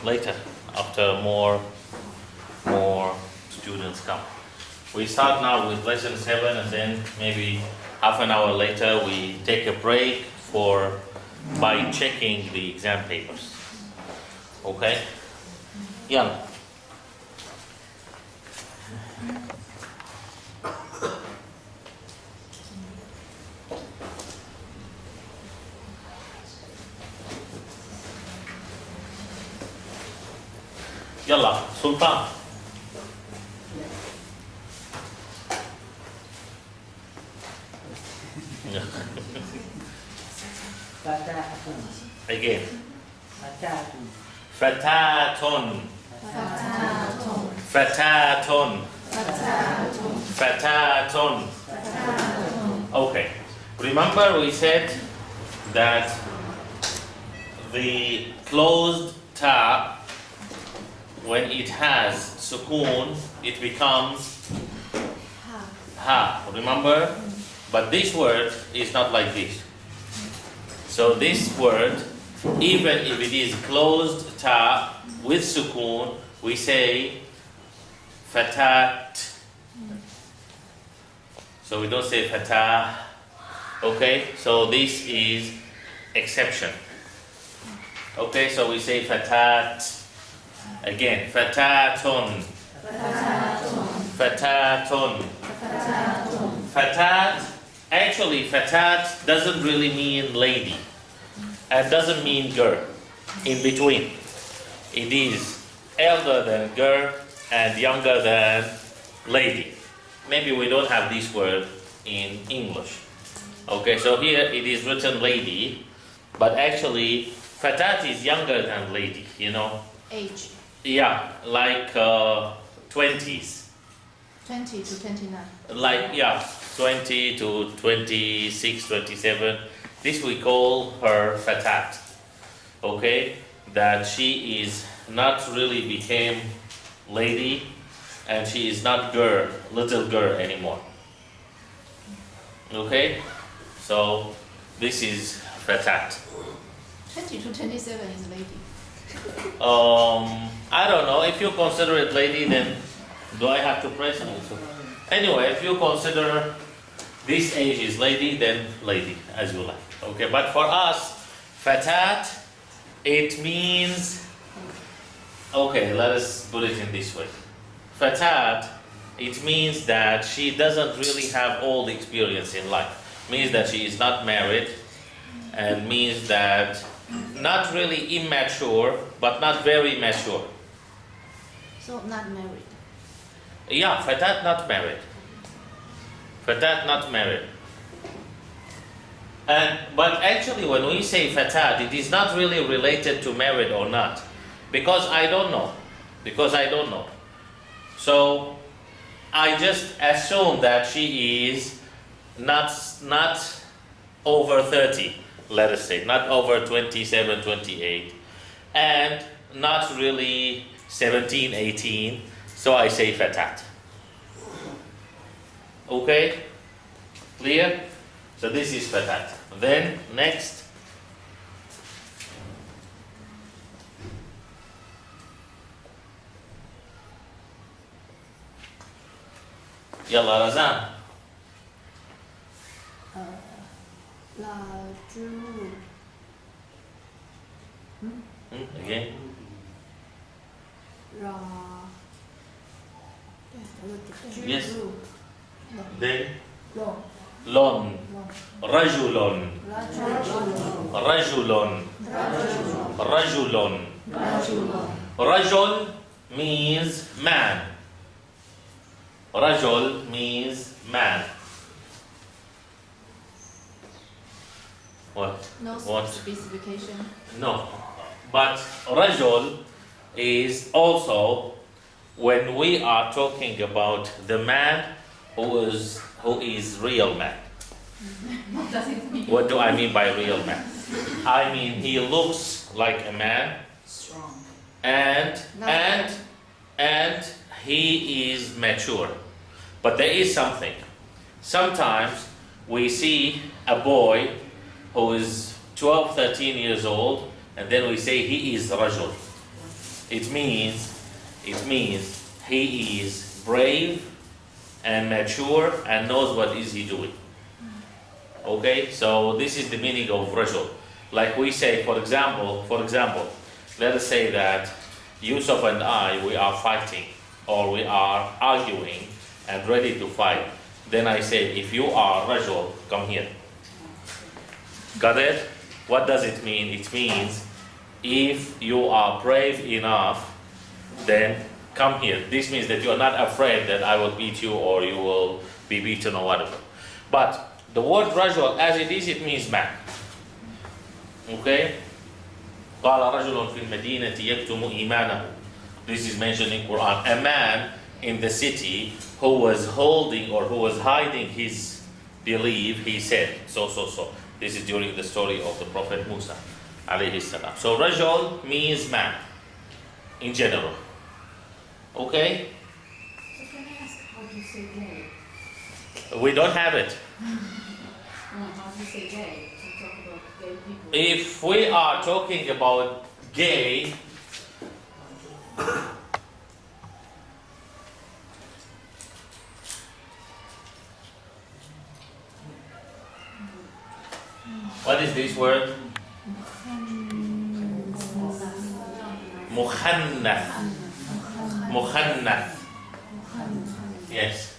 Later, after more students come. We start now with lesson 7 and then maybe half an hour later we take a break by checking the exam papers. Okay? Yeah. يلا سلطان. Again. Fatatun. Fatatun. Fatatun. Okay. Remember we said that the closed ta, when it has sukoon, it becomes ha. Remember? But this word is not like this. So this word, even if it is closed ta with sukoon, we say fatat. So we don't say fatah. Okay? So this is exception. Okay? So we say fatat. Again, fatatun. Fatatun. Fatat. Actually, fatat doesn't really mean lady. It doesn't mean girl. In between. It is elder than girl and younger than lady. Maybe we don't have this word in English. Okay, so here it is written lady, but actually fatat is younger than lady, you know. Age. Yeah, like 20s. 20 to 29. Like, yeah, 20 to 26, 27. This we call her fatat. Okay? That she is not really became lady and she is not girl, little girl anymore. Okay? So, this is fatat. 20 to 27 is lady. I don't know. If you consider it lady, then do I have to press it also? Anyway, if you consider this age is lady, then lady, as you like. Okay, but for us, fatat, it means, okay, let us put it in this way. Fatat, it means that she doesn't really have all the experience in life. Means that she is not married, and means that not really immature, but not very mature. So not married. Yeah, fatat not married. Fatat not married. But actually when we say fatat, it is not really related to married or not. Because I don't know. So I just assume that she is not over 30. Let us say, not over 27, 28, and not really 17, 18, so I say fatat. Okay? Clear? So this is fatat. Then, next. Yalla Razan. Again. Yes. Then. Lon. Rajulon. Rajulon. Rajulon. Rajul means man. Rajul means man. What? No What? specification. No. But rajul is also when we are talking about the man who is real man. What does it mean? What do I mean by real man? I mean he looks like a man. Strong. And he is mature. But there is something. Sometimes we see a boy who is 12, 13 years old and then we say he is rajul. It means he is brave and mature and knows what is he doing. Okay, so this is the meaning of rajul. Like we say, for example, let us say that Yusuf and I, we are fighting or we are arguing and ready to fight. Then I say, if you are rajul, come here. Got it? What does it mean? It means if you are brave enough, then come here. This means that you are not afraid that I will beat you or you will be beaten or whatever. But the word rajul, as it is, it means man. Okay? قال رجل في المدينة يكتم إيمانه. This is mentioned in Quran. A man in the city who was holding or who was hiding his belief, he said, so. This is during the story of the Prophet Musa, alayhi salam. So rajul means man, in general. Okay? So can I ask how do you say gay? We don't have it. How do you say gay? To talk about gay people. If we are talking about gay, what is this word? Mukhannath. Mukhannath. Yes.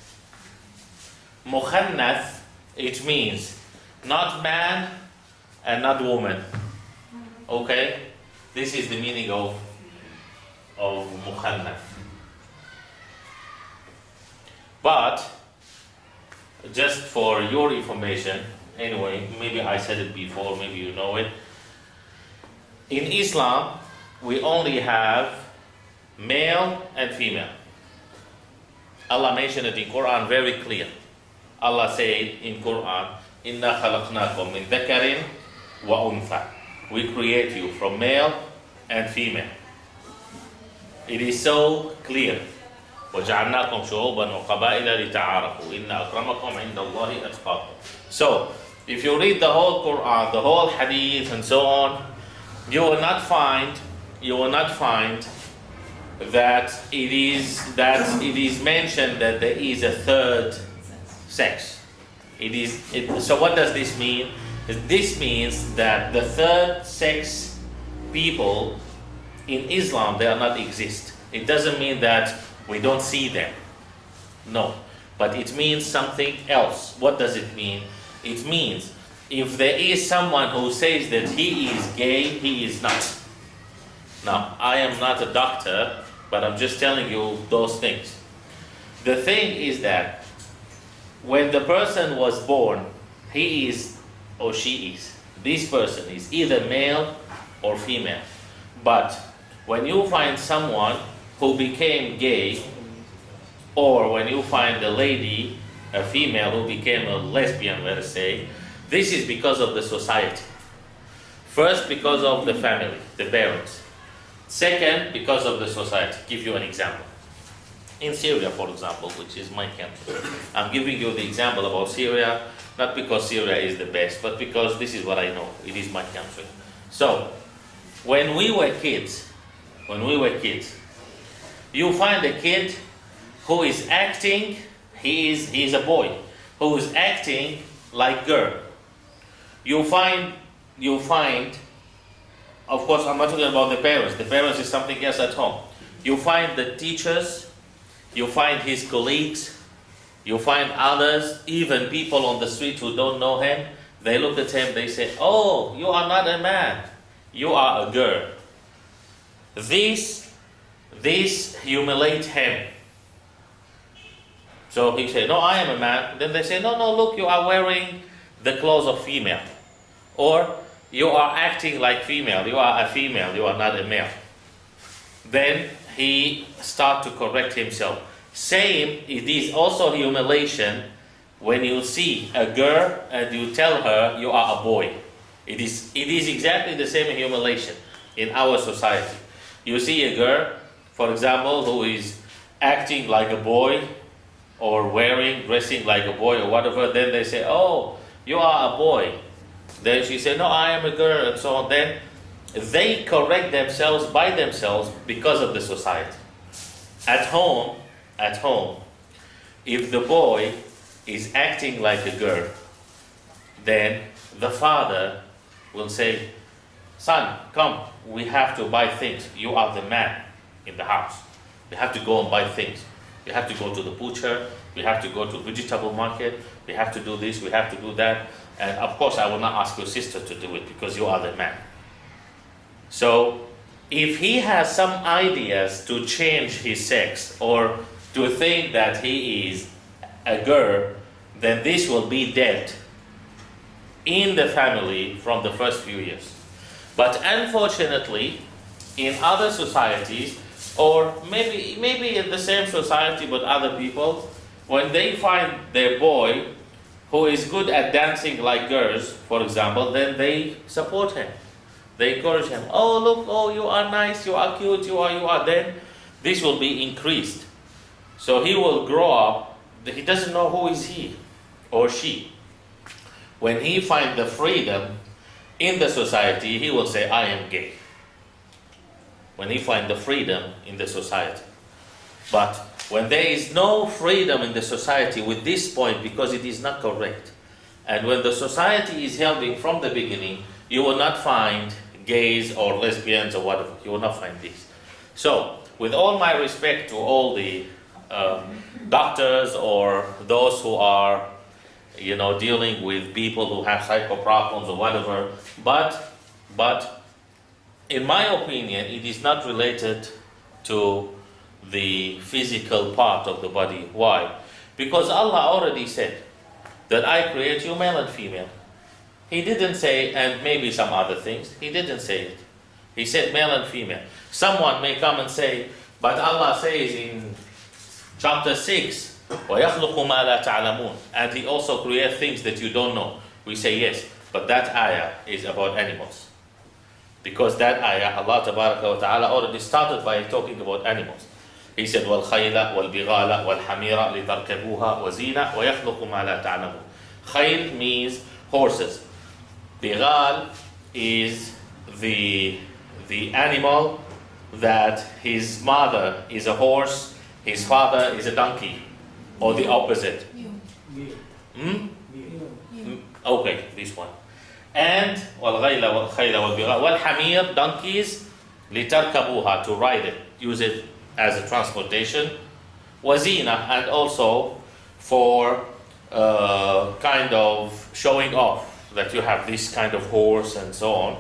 Mukhannath, it means not man and not woman. Okay? This is the meaning of Mukhannath. But, just for your information, anyway, maybe I said it before, maybe you know it. In Islam, we only have male and female. Allah mentioned it in Quran very clear. Allah said in Quran, "Inna khalaqnakum min dhakarin wa untha." We create you from male and female. It is so clear. وَجَعَلْنَاكُمْ شُعُوبًا وَقَبَائِلَ لِتَعَارَفُوا إِنَّ أَكْرَمَكُمْ عِنْدَ اللَّهِ أَتْقَاكُمْ. So, if you read the whole Quran, the whole Hadith, and so on, you will not find that it is mentioned that there is a third sex. So what does this mean? This means that the third sex people in Islam, they are not exist. It doesn't mean that we don't see them. No. But it means something else. What does it mean? It means if there is someone who says that he is gay, he is not. Now, I am not a doctor, but I'm just telling you those things. The thing is that when the person was born, he is or she is. This person is either male or female. But when you find someone who became gay, or when you find a lady, a female who became a lesbian, let us say, this is because of the society. First, because of the family, the parents. Second, because of the society. Give you an example. In Syria, for example, which is my country, I'm giving you the example about Syria, not because Syria is the best, but because this is what I know. It is my country. So, when we were kids, you find a kid who is acting, he is a boy, who is acting like girl. You find, of course I'm not talking about the parents. The parents is something else at home. You find the teachers, you find his colleagues, you find others, even people on the street who don't know him, they look at him, they say, "Oh, you are not a man, you are a girl." This humiliates him. So he said, "No, I am a man." Then they say, No, look, you are wearing the clothes of female. Or, you are acting like female, you are a female, you are not a male. Then he start to correct himself. Same, it is also humiliation when you see a girl and you tell her you are a boy. It is exactly the same humiliation in our society. You see a girl, for example, who is acting like a boy, or dressing like a boy or whatever, then they say, "Oh, you are a boy." Then she said, "No, I am a girl," and so on. Then they correct themselves by themselves because of the society. At home, if the boy is acting like a girl, then the father will say, son, come, we have to buy things. You are the man in the house. You have to go and buy things. You have to go to the butcher. We have to go to vegetable market. We have to do this. We have to do that. And of course, I will not ask your sister to do it because you are the man. So, if he has some ideas to change his sex or to think that he is a girl, then this will be dead in the family from the first few years. But unfortunately, in other societies, or maybe in the same society but other people, when they find their boy who is good at dancing like girls, for example, then they support him. They encourage him. Oh, look, oh, you are nice, you are cute, you are. Then this will be increased. So he will grow up, he doesn't know who is he or she. When he finds the freedom in the society, he will say, I am gay. When he finds the freedom in the society. But when there is no freedom in the society with this point, because it is not correct, and when the society is helping from the beginning, you will not find gays or lesbians or whatever. You will not find this. So, with all my respect to all the doctors or those who are, dealing with people who have psycho problems or whatever, but in my opinion, it is not related to the physical part of the body. Why? Because Allah already said that I create you male and female. He didn't say, and maybe some other things, he didn't say it. He said male and female. Someone may come and say, but Allah says in chapter 6, وَيَخْلُقُ مَا لَا تَعْلَمُونَ, and He also creates things that you don't know. We say yes, but that ayah is about animals. Because that ayah, Allah Tabaraka wa Ta'ala already started by talking about animals. He said, وَالْخَيْلَ وَالْبِغَالَ وَالْحَمِيرَ لِتَرْكَبُوهَا وَزِينَ وَيَخْلُقُ مَا لَا تَعْلَمُونَ. Khayl means horses. Bighal is the animal that his mother is a horse, his father is a donkey, or the opposite. Okay, this one. And والغيل والخيل والبغال والحمير, donkeys, لتركبوها, to ride it, use it as a transportation. وزينة, and also for kind of showing off that you have this kind of horse and so on.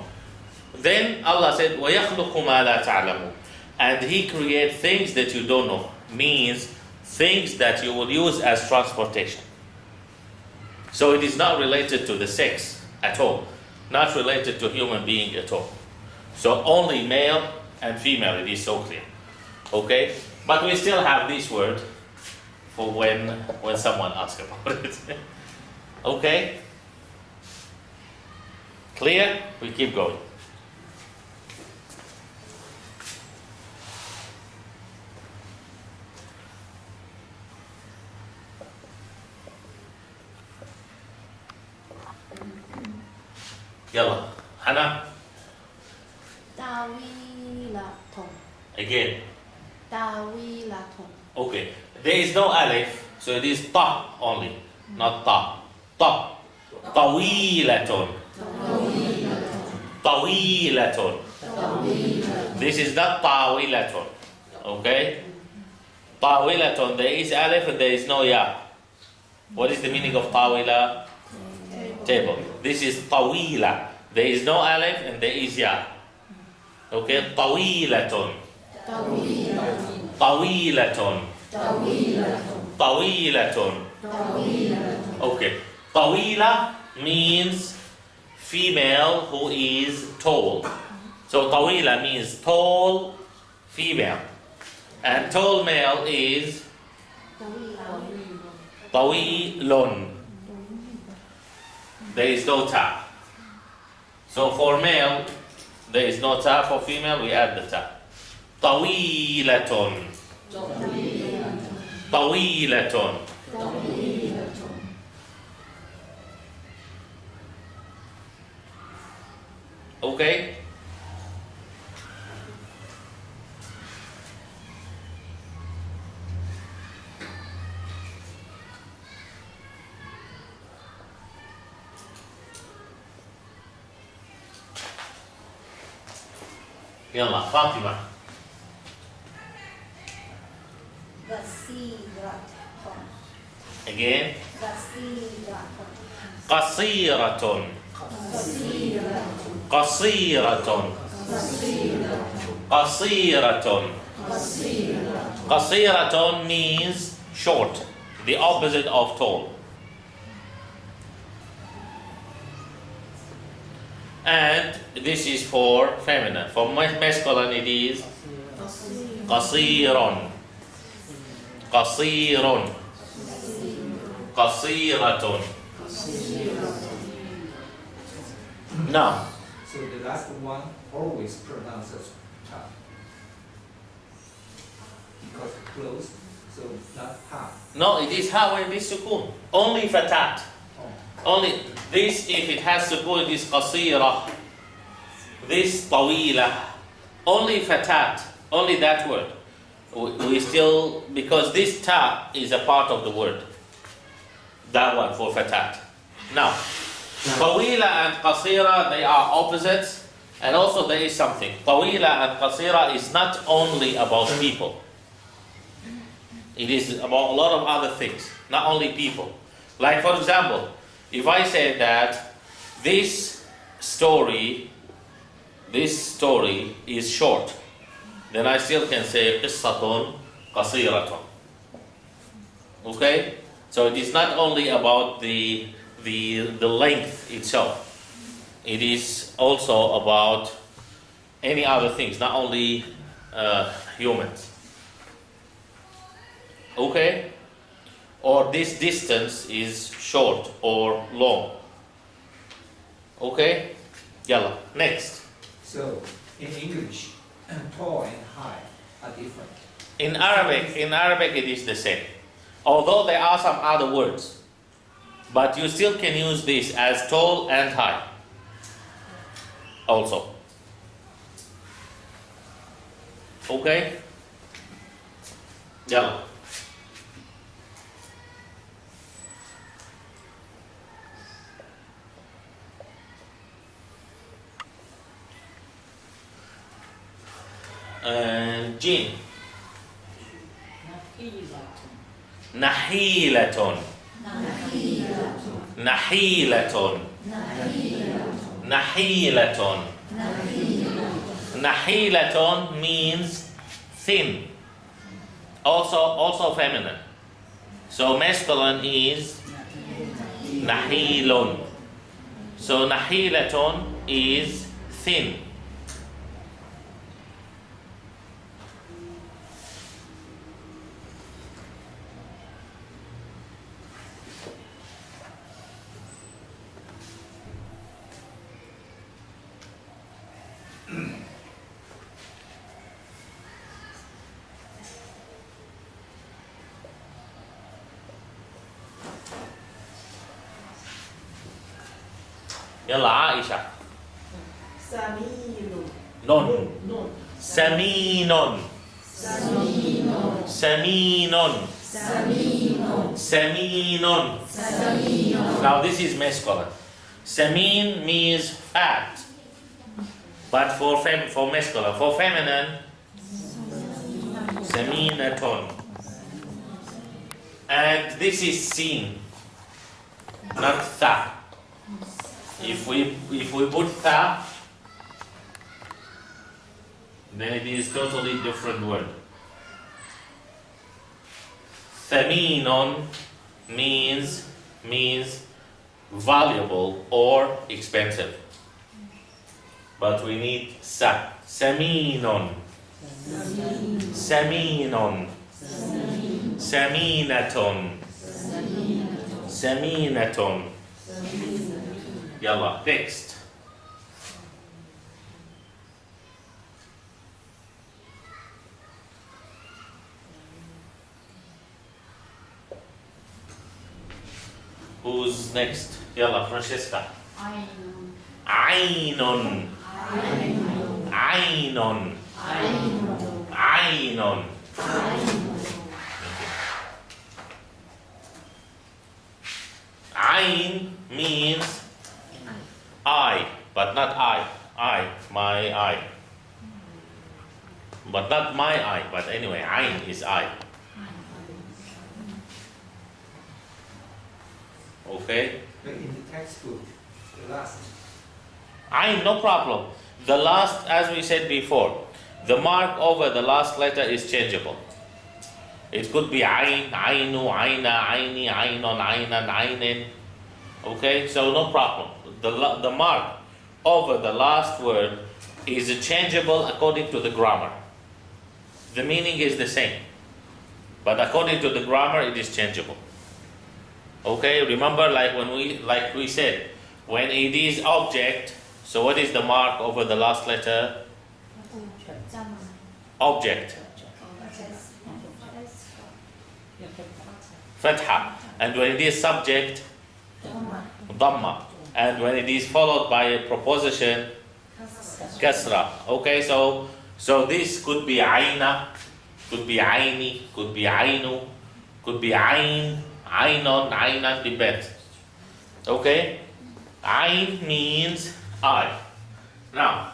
Then Allah said, وَيَخْلُقُ مَا لَا تَعْلَمُونَ, and He creates things that you don't know, means things that you will use as transportation. So it is not related to the sex at all, not related to human being at all. So only male and female, it is so clear. Okay? But we still have this word for when someone asks about it. Okay? Clear? We keep going. Yalla. Hana? Tawilatun. Again. Tawilatun. Okay. There is no alif, so it is ta only, not ta. Ta. Tawilatun. Tawilatun. This is not tawilatun. Okay? Tawilatun, there is alif and there is no ya. What is the meaning of tawila? Table. This is tawila. There is no alif and there is ya. Okay? Tawilatun. Tawilatun. Tawilatun. Okay. Tawila means female who is tall. So tawila means tall female. And tall male is tawilun. There is no ta. So for male, there is no ta. For female, we add the ta. Tawilatun. Tawilatun. Okay? يلا فاطمة. غسيرة. Again. غسيرة. قصيرة. قصيرة. قصيرة. قصيرة means short, the opposite of tall. And this is for feminine. For masculine it is قصير. قصير. قصيرة. Now, So the last one always pronounces ta. Because closed, so not ha. no, it is ha when it is sukun. Only fatat. Oh. Only this, if it has sukun, it is qasira. This tawila. Only fatat. Only that word. We still, because this ta is a part of the word. That one for fatat. Now, tawila and qasira, they are opposites. And also there is something. Tawila and qasira is not only about people. It is about a lot of other things, not only people. Like for example, if I say that this story is short, then I still can say قصة قصيرة. Okay? So it is not only about the length itself. It is also about any other things, not only humans. Okay? Or this distance is short or long. Okay? Yalla. Next. So in English, tall and high are different. In Arabic it is the same. Although there are some other words. But you still can use this as tall and high. Also. Okay? Yalla. جيم. نحيلة. نحيلة. نحيلة. نحيلة means thin. Also feminine. So masculine is نحيل. So نحيلة is thin. يلا عائشة. سمين. نون. نون. سمين. سمين. سمين. سمين. سمين. سمين. Now this is masculine. Samin means fat. But for masculine, for feminine, saminaton. And this is sin, not tha. If we put tha, then it is totally different word. Thaminon means valuable or expensive. But we need sa. Saminon. Saminon. Saminaton. Saminaton. Yalla, next. Who's next? Yalla, Francesca. Aynon. Aynon. Aynon. Ayn means eye, but not I. My eye. but not my eye. But anyway, ayn is eye. Okay? But in the textbook, the last. Ayn, no problem. The last, as we said before, the mark over the last letter is changeable. It could be ayn, aynu, ayna, ayni, aynon, aynan, aynen. Okay, so no problem. The mark over the last word is changeable according to the grammar. The meaning is the same, but according to the grammar, it is changeable. Okay, remember, like we said, when it is object. So what is the mark over the last letter? Object. Fatha. And when it is subject, Dhamma. And when it is followed by a preposition, Kasra. Okay, so this could be Aina, could be Aini, could be Ainu, could be Ain, Ainon, Ainan, depends. Okay? Ain means eye. Now,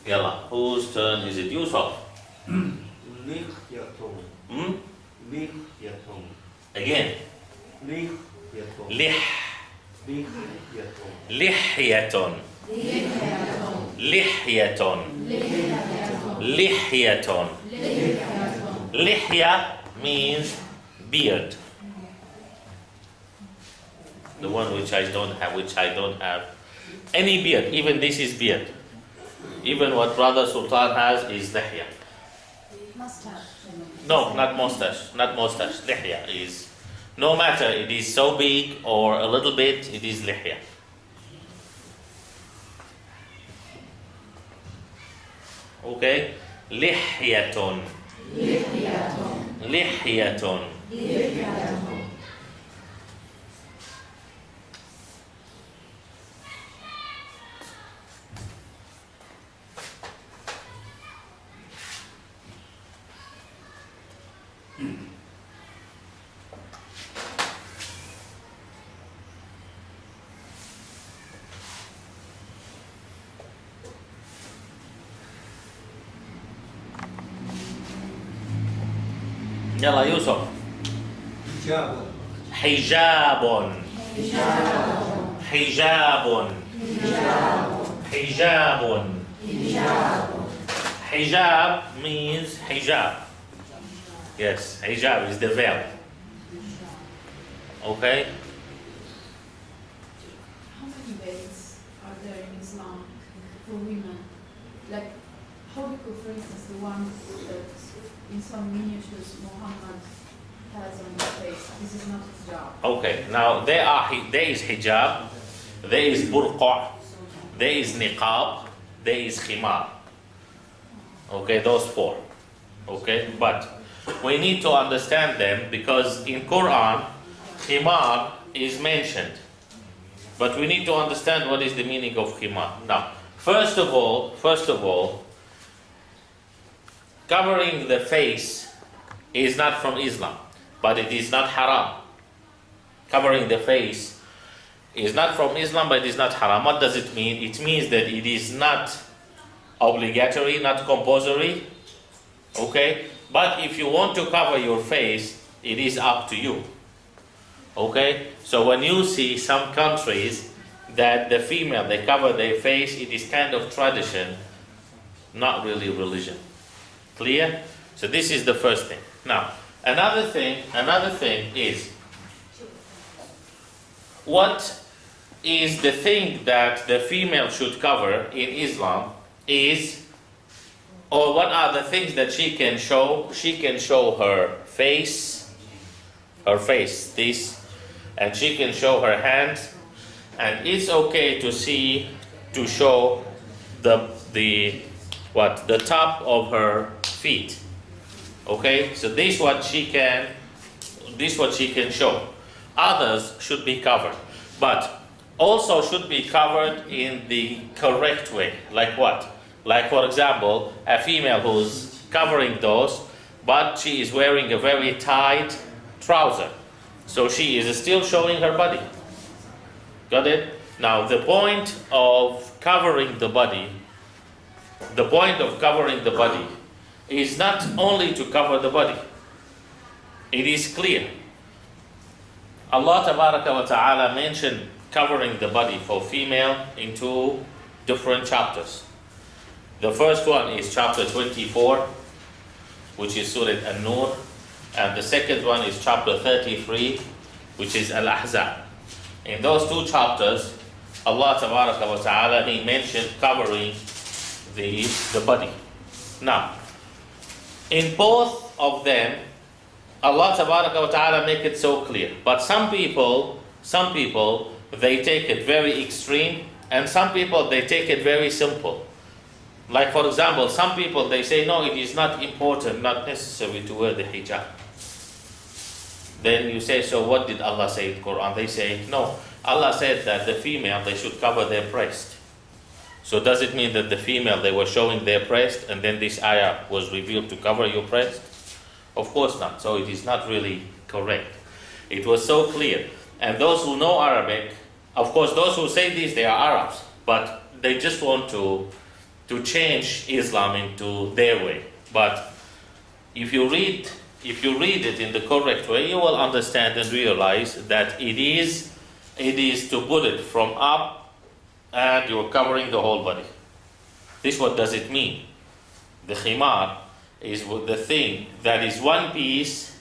yalla, whose turn is it? Yusuf. Lihyatun. Hmm? Lihyatun. Again. Lihyatun. Lih. Lihyatun. Lihyatun. Lihyatun. Lihya means beard. The one which I don't have. Any beard, even this is beard. Even what Brother Sultan has is lihya. Mustache. No, not mustache. Not mustache. Lihya is, no matter it is so big or a little bit, it is lihya. Okay? Lihyatun. Lihyatun. Yalla, Yusuf. Hijab. Hijabun. Hijabun. Hijabun. Hijab means hijab. Yes, hijab is the veil. Okay? How many veils are there in Islam for women? Like, how big, for instance, the one that in some miniatures Muhammad has on his face? This is not his job. Okay, now there is hijab, there is burqa, there is niqab, there is khimar. Okay, those four. Okay, but we need to understand them because in Quran, khimar is mentioned. But we need to understand what is the meaning of khimar. Now, first of all, covering the face is not from Islam, but it is not haram. Covering the face is not from Islam, but it is not haram. What does it mean? It means that it is not obligatory, not compulsory. Okay? But if you want to cover your face, it is up to you. Okay? So when you see some countries that the female, they cover their face, it is kind of tradition, not really religion. Clear? So this is the first thing. Now, another thing is, what is the thing that the female should cover in Islam is, or what are the things that she can show? She can show her face, this, and she can show her hands, and it's okay to show the top of her feet. Okay, so this what she can show. Others should be covered, but also should be covered in the correct way. Like what? Like, for example, a female who's covering those, but she is wearing a very tight trouser. So she is still showing her body. Got it? Now the point of covering the body, is not only to cover the body. It is clear. Allah Tabaraka wa Ta'ala mentioned covering the body for female in two different chapters. The first one is chapter 24, which is Surah An-Nur, and the second one is chapter 33, which is Al-Ahzab. In those two chapters, Allah Tabaraka wa Ta'ala, He mentioned covering the body. Now, in both of them, Allah Tabaraka wa Ta'ala make it so clear. But some people, they take it very extreme, and some people, they take it very simple. Like for example, some people, they say, no, it is not important, not necessary to wear the hijab. Then you say, so what did Allah say in the Quran? They say, no, Allah said that the female, they should cover their breast. So does it mean that the female, they were showing their breast, and then this ayah was revealed to cover your breast? Of course not. So it is not really correct. It was so clear. And those who know Arabic, of course, those who say this, they are Arabs, but they just want to change Islam into their way. But if you read it in the correct way, you will understand and realize that it is to put it from up, and you're covering the whole body. This what does it mean? The khimar is the thing that is one piece.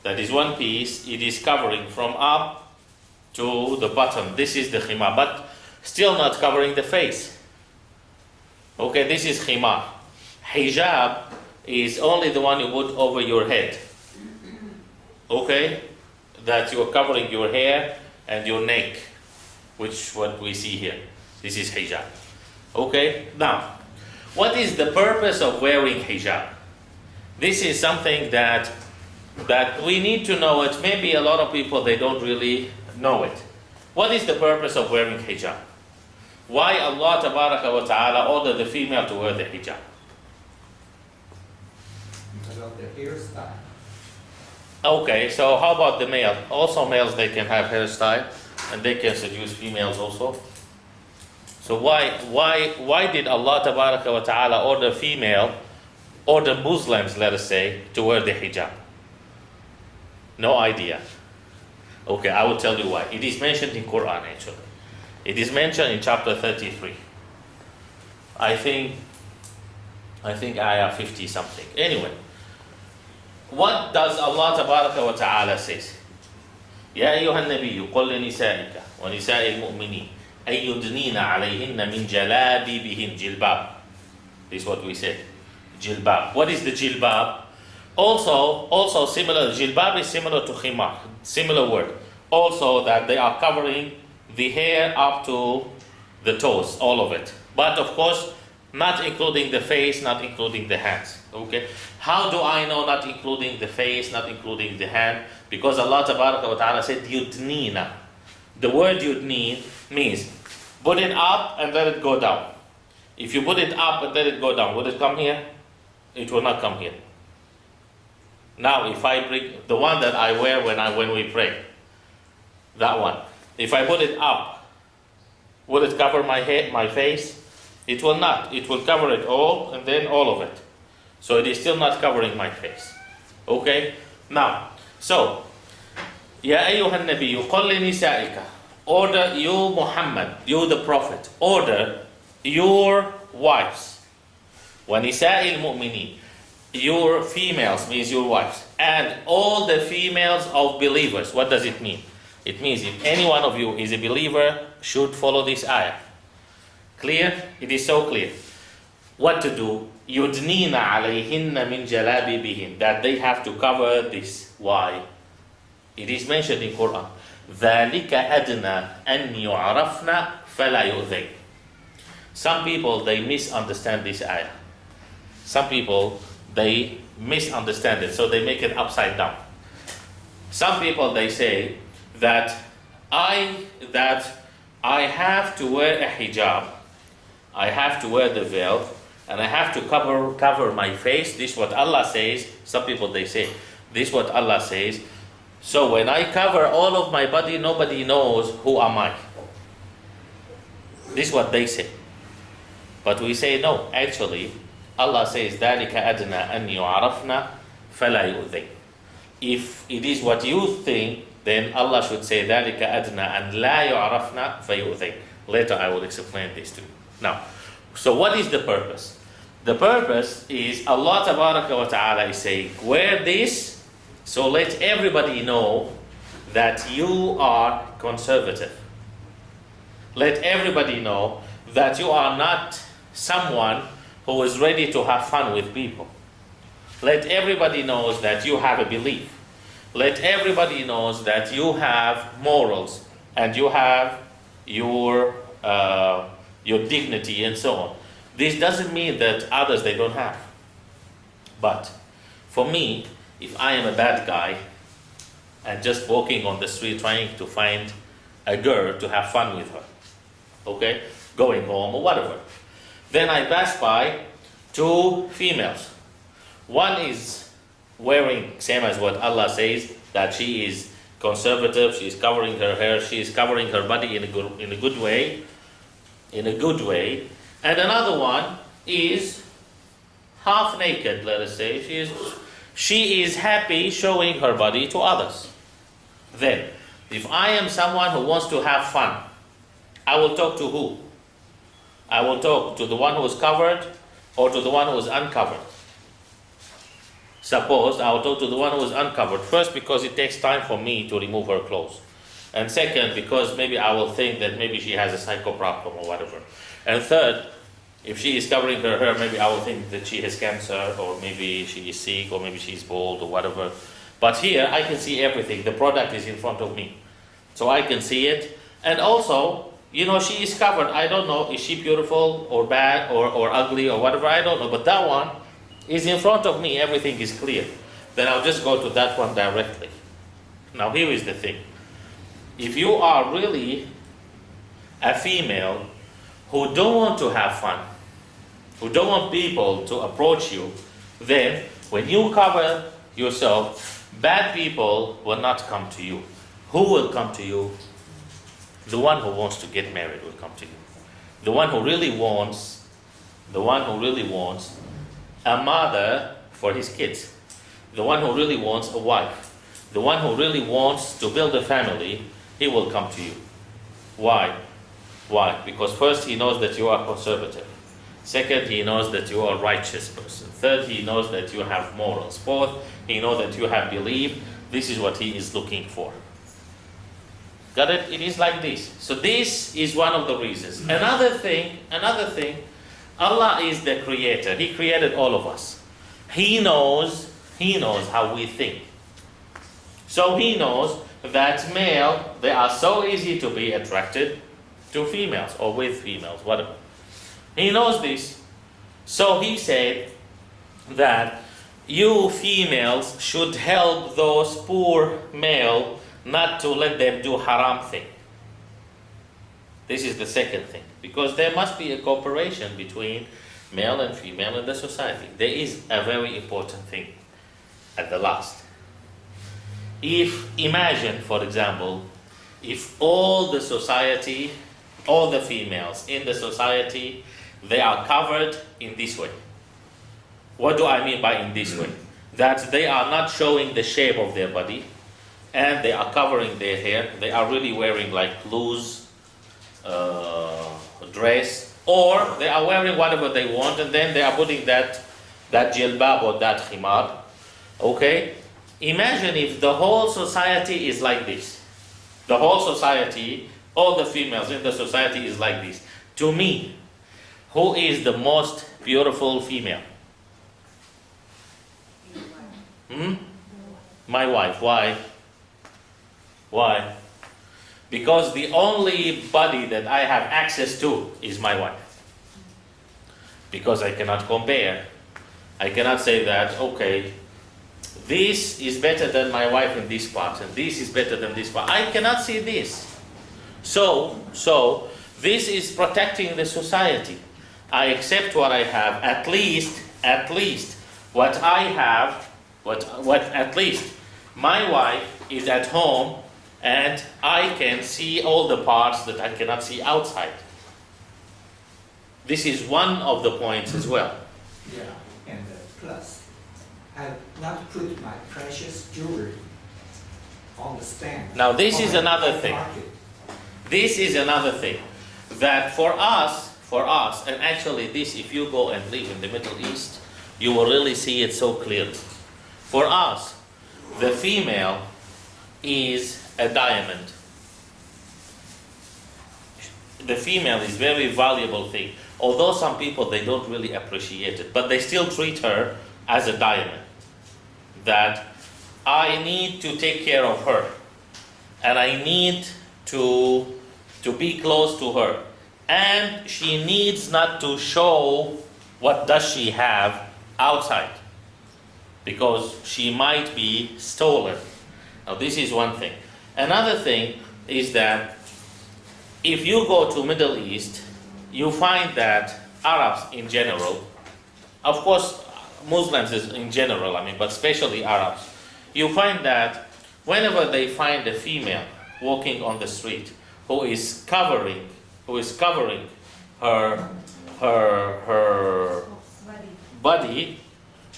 It is covering from up to the bottom. This is the khimar, but still not covering the face. Okay, this is khimar. Hijab is only the one you put over your head. Okay, that you are covering your hair and your neck, which what we see here. This is hijab. Okay, now, what is the purpose of wearing hijab? This is something that we need to know it. Maybe a lot of people, they don't really know it. What is the purpose of wearing hijab? Why Allah Tabaraka wa Ta'ala ordered the female to wear the hijab? Because of the hairstyle. Okay, so how about the male? Also males, they can have hairstyle, and they can seduce females also. So why did Allah Tabaraka wa Ta'ala order Muslims, let us say, to wear the hijab? No idea. Okay, I will tell you why. It is mentioned in Quran actually. It is mentioned in chapter 33. I think ayah 50 something. Anyway, what does Allah Tabaraka wa Ta'ala says? يا أيها النبي قل لنسائك ونساء المؤمنين أن يدنين عليهن من جلابيبهن جلباب. This is what we said. Jilbab. What is the jilbab? Also similar. Jilbab is similar to khimar. Similar word. Also that they are covering the hair up to the toes, all of it. But of course, not including the face, not including the hands. Okay? How do I know not including the face, not including the hand? Because Allah Tabaraka wa Ta'ala said yudnina. The word yudneen means put it up and let it go down. If you put it up and let it go down, will it come here? It will not come here. Now if I bring the one that I wear when we pray, that one. If I put it up, will it cover my head, my face? It will not. It will cover it all and then all of it. So it is still not covering my face. Okay? Now, so, Ya ayyuhan nabiyyu qul li nisa'ika, order you Muhammad, you the Prophet, order your wives. Wa nisa'il mu'minin, your females means your wives. And all the females of believers. What does it mean? It means if any one of you is a believer, should follow this ayah. Clear? It is so clear. What to do? يُدْنِينَ عَلَيْهِنَّ مِنْ جَلَابِبِهِنْ, that they have to cover this. Why? It is mentioned in Quran. ذَلِكَ أَدْنَى أَنْ يُعْرَفْنَ فَلَا يُؤْذَيْنَ. Some people, they misunderstand this ayah. Some people, they misunderstand it, so they make it upside down. Some people, they say that I have to wear a hijab, I have to wear the veil and I have to cover my face. This is what Allah says. Some people they say, this is what Allah says. So when I cover all of my body, nobody knows who am I. This is what they say. But we say no, actually, Allah says, ذَلِكَ أَدْنَى أَنْ يُعْرَفْنَا فَلَا يُؤْذِينَ. If it is what you think, then Allah should say, ذَلِكَ أَدْنَى أَنْ لَا يُعْرَفْنَا فَيُؤْذِينَ. Later I will explain this to you. Now, so what is the purpose? The purpose is Allah Tabaraka wa Ta'ala is saying, wear this, so let everybody know that you are conservative. Let everybody know that you are not someone who is ready to have fun with people. Let everybody knows that you have a belief. Let everybody knows that you have morals and you have your dignity and so on. This doesn't mean that others they don't have. But for me, if I am a bad guy and just walking on the street trying to find a girl to have fun with her, okay, going home or whatever, then I pass by two females. One is wearing, same as what Allah says, that she is conservative, she is covering her hair, she is covering her body in a good way, and another one is half naked, let us say. She is happy showing her body to others. Then, if I am someone who wants to have fun, I will talk to who? I will talk to the one who is covered or to the one who is uncovered. Suppose I will talk to the one who is uncovered. First, because it takes time for me to remove her clothes. And second, because maybe I will think that maybe she has a psycho problem or whatever. And third, if she is covering her hair, maybe I will think that she has cancer, or maybe she is sick, or maybe she is bald or whatever. But here, I can see everything. The product is in front of me. So I can see it. And also, she is covered. I don't know, is she beautiful or bad or ugly or whatever, I don't know. But that one is in front of me, everything is clear. Then I'll just go to that one directly. Now here is the thing. If you are really a female who don't want to have fun, who don't want people to approach you, then when you cover yourself, bad people will not come to you. Who will come to you? The one who wants to get married will come to you. The one who really wants a mother for his kids. The one who really wants a wife. The one who really wants to build a family, he will come to you. Why? Why? Because first he knows that you are conservative. Second, he knows that you are a righteous person. Third, he knows that you have morals. Fourth, he knows that you have belief. This is what he is looking for. Got it? It is like this. So this is one of the reasons. Another thing, Allah is the creator. He created all of us. He knows how we think. So he knows that male, they are so easy to be attracted to females or with females, whatever. He knows this. So he said that you females should help those poor male not to let them do haram thing. This is the second thing. Because there must be a cooperation between male and female in the society. There is a very important thing at the last. Imagine, for example, if all the society, all the females in the society, they are covered in this way. What do I mean by in this way? That they are not showing the shape of their body, and they are covering their hair. They are really wearing like loose dress, or they are wearing whatever they want, and then they are putting that jilbab or that khimar. Okay? Imagine if the whole society is like this. The whole society, all the females in the society is like this. To me, who is the most beautiful female? My wife. Why? Why? Because the only body that I have access to is my wife. Because I cannot compare. I cannot say that, okay, this is better than my wife in this part, and this is better than this part. I cannot see this. So this is protecting the society. I accept what I have, at least what I have, what at least my wife is at home and I can see all the parts that I cannot see outside. This is one of the points as well. Yeah, and plus, I have not put my precious jewelry on the stand. Now this is on the another thing. market. This is another thing that for us, and actually this, if you go and live in the Middle East, you will really see it so clearly. For us, the female is a diamond. The female is very valuable thing. Although some people, they don't really appreciate it, but they still treat her as a diamond. That I need to take care of her, and I need to be close to her, and she needs not to show what does she have outside, because she might be stolen. Now this is one thing. Another thing is that if you go to Middle East, you find that Arabs in general, of course Muslims in general, but especially Arabs, you find that whenever they find a female walking on the street who is covering her body,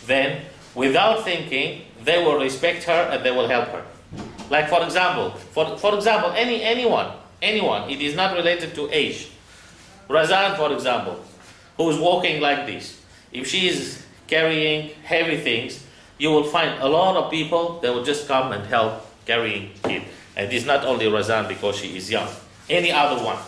then without thinking they will respect her and they will help her. Like for example, anyone, it is not related to age. Razan, for example, who is walking like this, if she is carrying heavy things, you will find a lot of people that will just come and help carrying it. And it is not only Razan because she is young, any other one.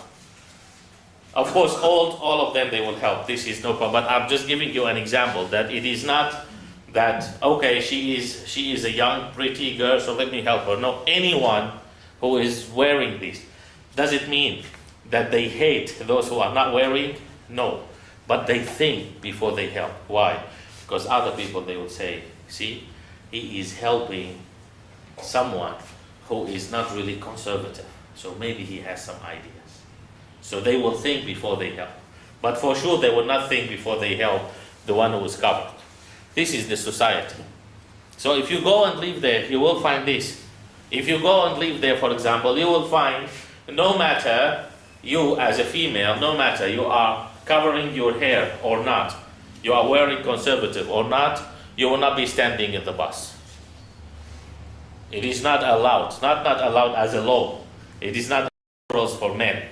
Of course, all of them, they will help. This is no problem. But I'm just giving you an example that it is not that, okay, she is a young, pretty girl, so let me help her. No, anyone who is wearing this. Does it mean that they hate those who are not wearing? No. But they think before they help. Why? Because other people, they will say, see, he is helping someone who is not really conservative. So maybe he has some ideas. So they will think before they help. But for sure, they will not think before they help the one who is covered. This is the society. So if you go and live there, you will find this. If you go and live there, for example, you will find, no matter you as a female, no matter you are covering your hair or not, you are wearing conservative or not, you will not be standing in the bus. It is not allowed. It's not allowed as a law. It is not rules for men.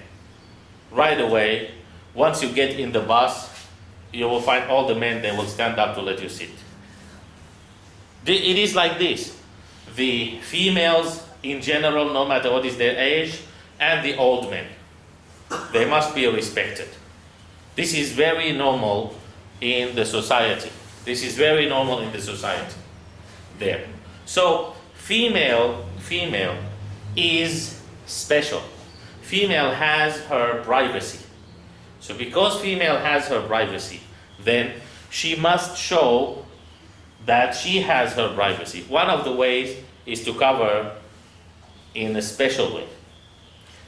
Right away, once you get in the bus, you will find all the men, they will stand up to let you sit. It is like this. The females in general, no matter what is their age, and the old men, they must be respected. This is very normal in the society. This is very normal in the society there. So female is special. Female has her privacy. So because female has her privacy, then she must show that she has her privacy. One of the ways is to cover in a special way.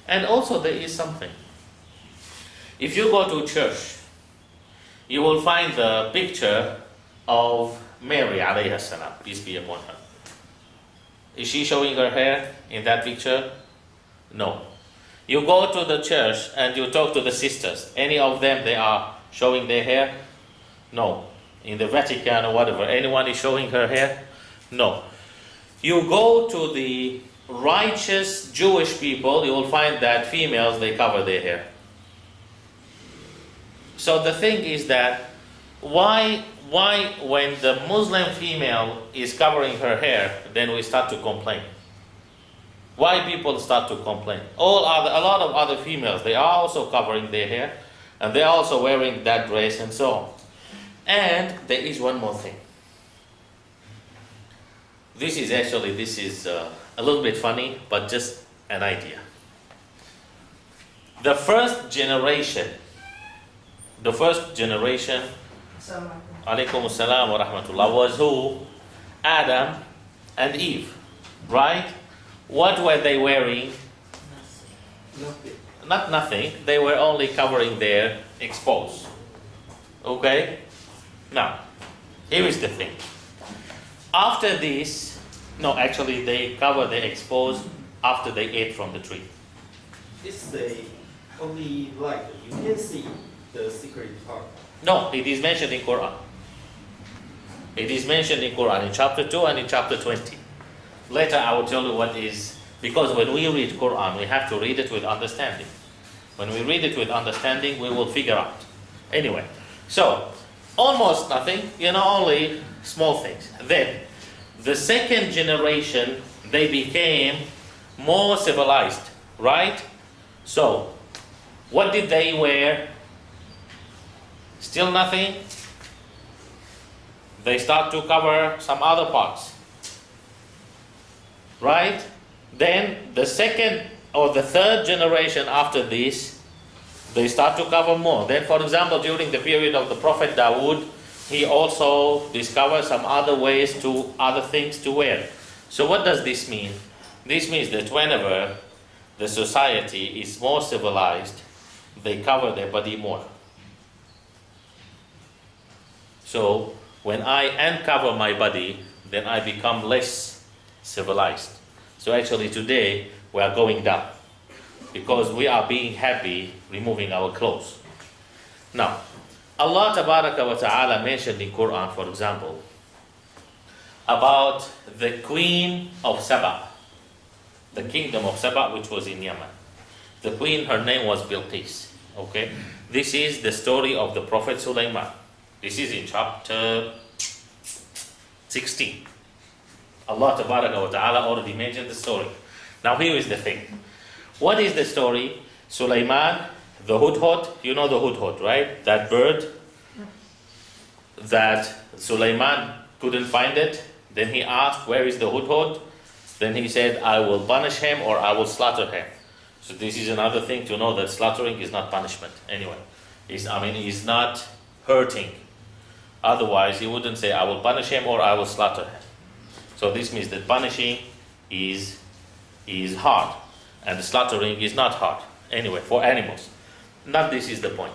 And also there is something. If you go to church, you will find the picture of Mary alayhi salam, peace be upon her. Is she showing her hair in that picture? No. You go to the church and you talk to the sisters. Any of them, they are showing their hair? No. In the Vatican or whatever, anyone is showing her hair? No. You go to the righteous Jewish people, you will find that females, they cover their hair. So the thing is that why when the Muslim female is covering her hair, then we start to complain? Why people start to complain? A lot of other females, they are also covering their hair, and they are also wearing that dress and so on. And there is one more thing. This is a little bit funny, but just an idea. The first generation, alaykum assalam wa rahmatullah, was who? Adam and Eve, right? What were they wearing? Nothing. Not nothing. They were only covering their exposed. Okay? Now, here is the thing. After this, no, actually they expose after they ate from the tree. It's only light. You can see the secret part. No, it is mentioned in Quran. It is mentioned in Quran in chapter 2 and in chapter 20. Later I will tell you what is, because when we read Quran, we have to read it with understanding. When we read it with understanding, we will figure out. Anyway, so almost nothing, only small things. Then, the second generation, they became more civilized, right? So, what did they wear? Still nothing. They start to cover some other parts, right? Then the second or the third generation after this, they start to cover more. Then, for example, during the period of the Prophet Dawood, he also discovered some other other things to wear. So what does this mean? This means that whenever the society is more civilized, they cover their body more. So when I uncover my body, then I become less civilized. So actually today we are going down because we are being happy removing our clothes. Now, Allah Tabaraka wa Ta'ala mentioned in Quran, for example, about the queen of Saba, the kingdom of Saba, which was in Yemen. The queen, her name was Bilqis. Okay, this is the story of the Prophet Sulaiman. This is in chapter 16. Allah Tabaraka wa Ta'ala already mentioned the story. Now here is the thing. What is the story? Sulaiman, the hudhud, you know the hudhud, right? That bird that Sulaiman couldn't find it. Then he asked, where is the hudhud? Then he said, I will punish him or I will slaughter him. So this is another thing to know, that slaughtering is not punishment. Anyway, he's not hurting. Otherwise, he wouldn't say, I will punish him or I will slaughter him. So this means that punishing is hard, and the slaughtering is not hard. Anyway, for animals. Not this is the point.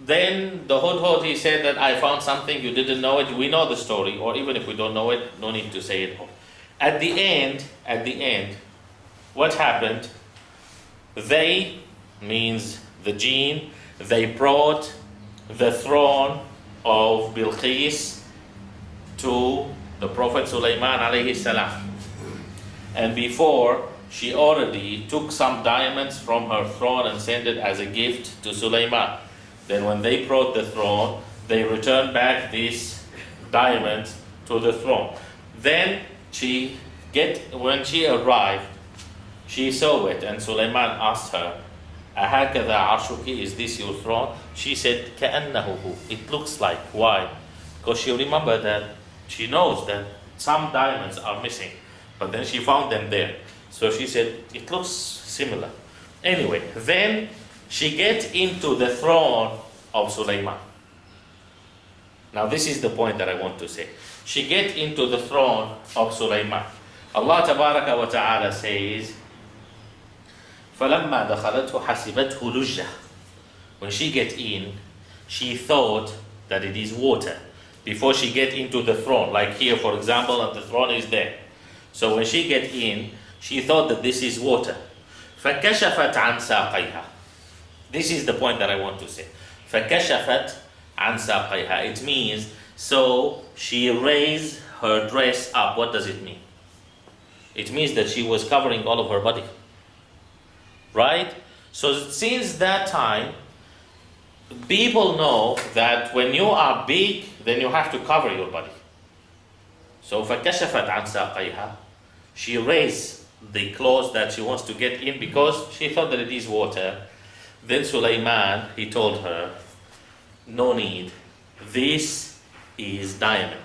Then the hudhud, he said that I found something, you didn't know it. We know the story, or even if we don't know it, no need to say it all. At the end, what happened? They, means the jinn, they brought the throne of Bilqis to the Prophet Sulaiman alayhi salam. And before, she already took some diamonds from her throne and sent it as a gift to Sulaiman. Then when they brought the throne, they returned back these diamonds to the throne. Then when she arrived, she saw it, and Sulaiman asked her, أَهَكَذَا عَرْشُكِ, is this your throne? She said, كَأَنَّهُ هُ, it looks like. Why? Because she remembered that, she knows that some diamonds are missing, but then she found them there. So she said, it looks similar. Anyway, then she gets into the throne of Sulaiman. Now this is the point that I want to say. She gets into the throne of Sulaiman. Allah Tabaraka wa Ta'ala says, فَلَمَّا دَخَلَتْهُ حَسِبَتْهُ لُجَّةً. When she gets in, she thought that it is water. Before she gets into the throne, like here for example, and the throne is there. So when she gets in, she thought that this is water. فَكَشَفَتْ عَنْ سَاقَيْهَا. This is the point that I want to say. فَكَشَفَتْ عَنْ سَاقَيْهَا. It means, so she raised her dress up. What does it mean? It means that she was covering all of her body. Right? So since that time, people know that when you are big, then you have to cover your body. So فَكَشَفَتْ عَنْ سَاقَيْهَا. She raised the clothes that she wants to get in because she thought that it is water. Then Sulaiman, he told her, no need, this is diamond.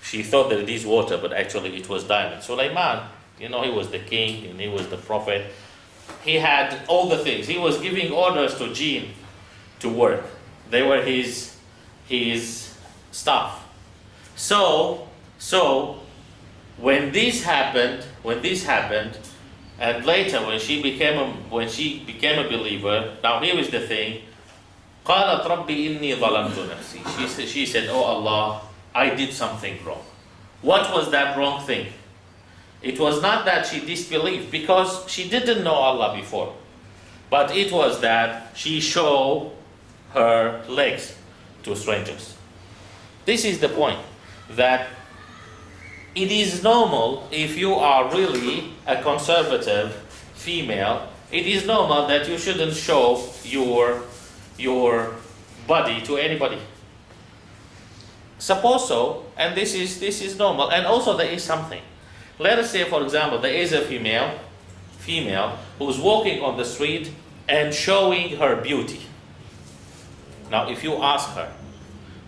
She thought that it is water, but actually it was diamond. Sulaiman, he was the king and he was the prophet. He had all the things. He was giving orders to jinn to work. They were his staff. So when this happened, and later when she became a believer, now here is the thing. قالت ربي إني ظلمت نفسي. She said, oh Allah, I did something wrong. What was that wrong thing? It was not that she disbelieved because she didn't know Allah before. But it was that she showed her legs to strangers. This is the point, that it is normal if you are really a conservative female, it is normal that you shouldn't show your body to anybody. Suppose so, and this is normal. And also there is something. Let us say, for example, there is a female who's walking on the street and showing her beauty. Now, if you ask her,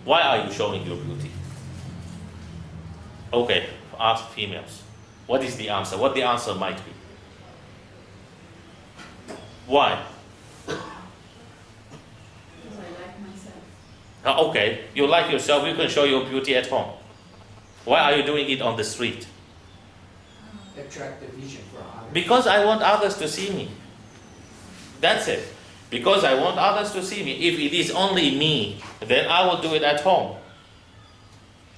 why are you showing your beauty? Okay, ask females. What is the answer? What the answer might be? Why? Because I like myself. Okay, you like yourself, you can show your beauty at home. Why are you doing it on the street? Attract the vision for others. Because I want others to see me. That's it. Because I want others to see me. If it is only me, then I will do it at home.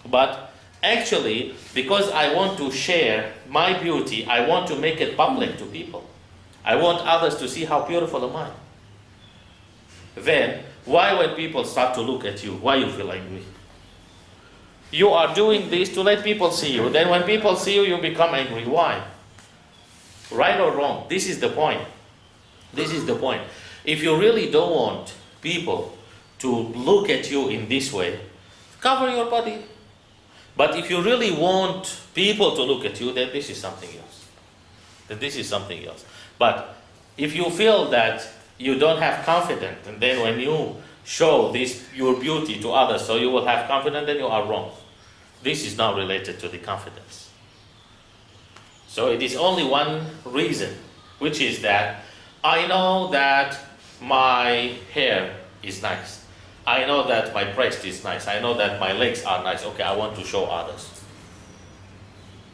But actually, because I want to share my beauty, I want to make it public to people. I want others to see how beautiful am I. Then, why when people start to look at you, why you feel angry? You are doing this to let people see you. Then when people see you, you become angry. Why? Right or wrong? This is the point. This is the point. If you really don't want people to look at you in this way, cover your body. But if you really want people to look at you, then this is something else. Then this is something else. But if you feel that you don't have confidence, and then when you show this your beauty to others, so you will have confidence, then you are wrong. This is not related to the confidence. So it is only one reason, which is that I know that my hair is nice. I know that my breast is nice. I know that my legs are nice. Okay, I want to show others.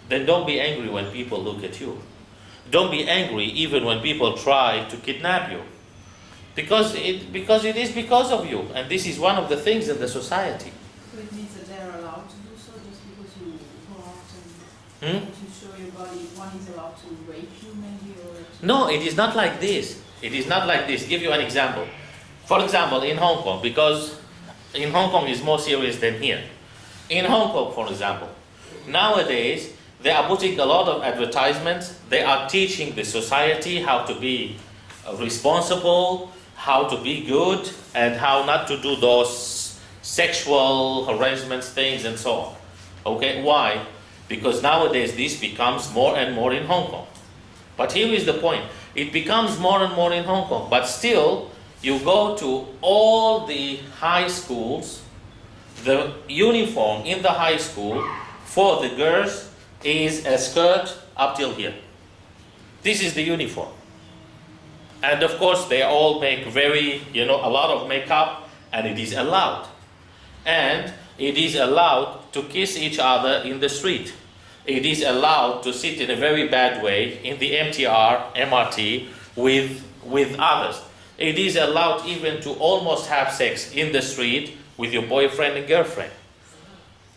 Then don't be angry when people look at you. Don't be angry even when people try to kidnap you. Because it is because of you. And this is one of the things in the society. So it means that they're allowed to do so just because you go out and you show your body. One is allowed to rape you maybe or to... No, it is not like this. It is not like this. Give you an example. For example, in Hong Kong, because in Hong Kong is more serious than here. In Hong Kong, for example, nowadays they are putting a lot of advertisements. They are teaching the society how to be responsible, how to be good, and how not to do those sexual harassments things and so on. Okay, why? Because nowadays this becomes more and more in Hong Kong. But here is the point. It becomes more and more in Hong Kong, but still you go to all the high schools, the uniform in the high school for the girls is a skirt up till here. This is the uniform. And of course they all make a lot of makeup, and it is allowed. And it is allowed to kiss each other in the street. It is allowed to sit in a very bad way in the MRT with others. It is allowed even to almost have sex in the street with your boyfriend and girlfriend.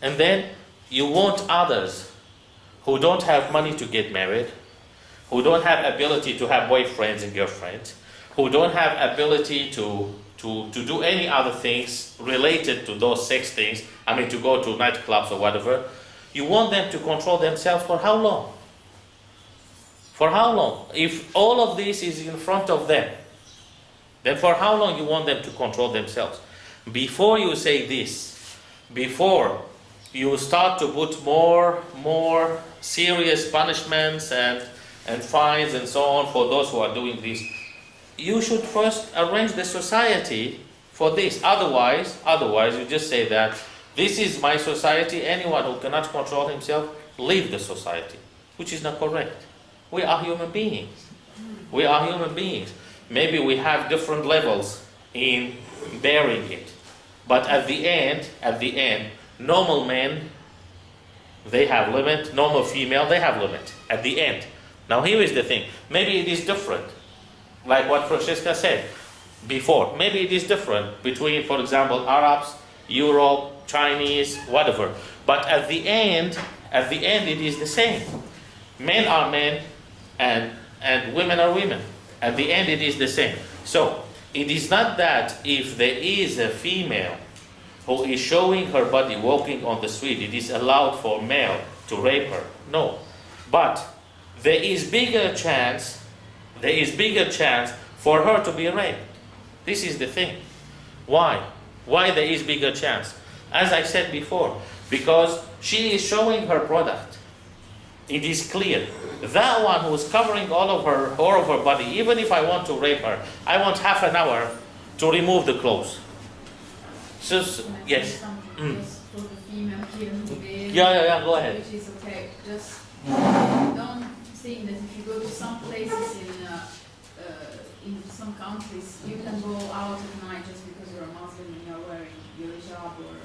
And then you want others who don't have money to get married, who don't have ability to have boyfriends and girlfriends, who don't have ability to do any other things related to those sex things, to go to nightclubs or whatever. You want them to control themselves for how long? For how long? If all of this is in front of them, then for how long you want them to control themselves? Before you say this, before you start to put more serious punishments and fines and so on for those who are doing this, you should first arrange the society for this. Otherwise you just say that this is my society, anyone who cannot control himself, leave the society, which is not correct. We are human beings. We are human beings. Maybe we have different levels in bearing it. But at the end, normal men, they have limit. Normal female, they have limit. At the end. Now here is the thing. Maybe it is different. Like what Francesca said. before. Maybe it is different between, for example, Arabs, Europe, Chinese, whatever. But at the end it is the same. Men are men and women are women. At the end it is the same. So it is not that if there is a female who is showing her body walking on the street, it is allowed for male to rape her. No. But there is bigger chance for her to be raped. This is the thing. Why? Why there is bigger chance? As I said before, because she is showing her product. It is clear. That one who is covering all of her body, even if I want to rape her, I want half an hour to remove the clothes. So, yes. Just for the female here in the bed. Yeah, go ahead. Which is okay. Just don't think that if you go to some places in some countries, you can go out at night just because you're a Muslim and you're wearing your hijab or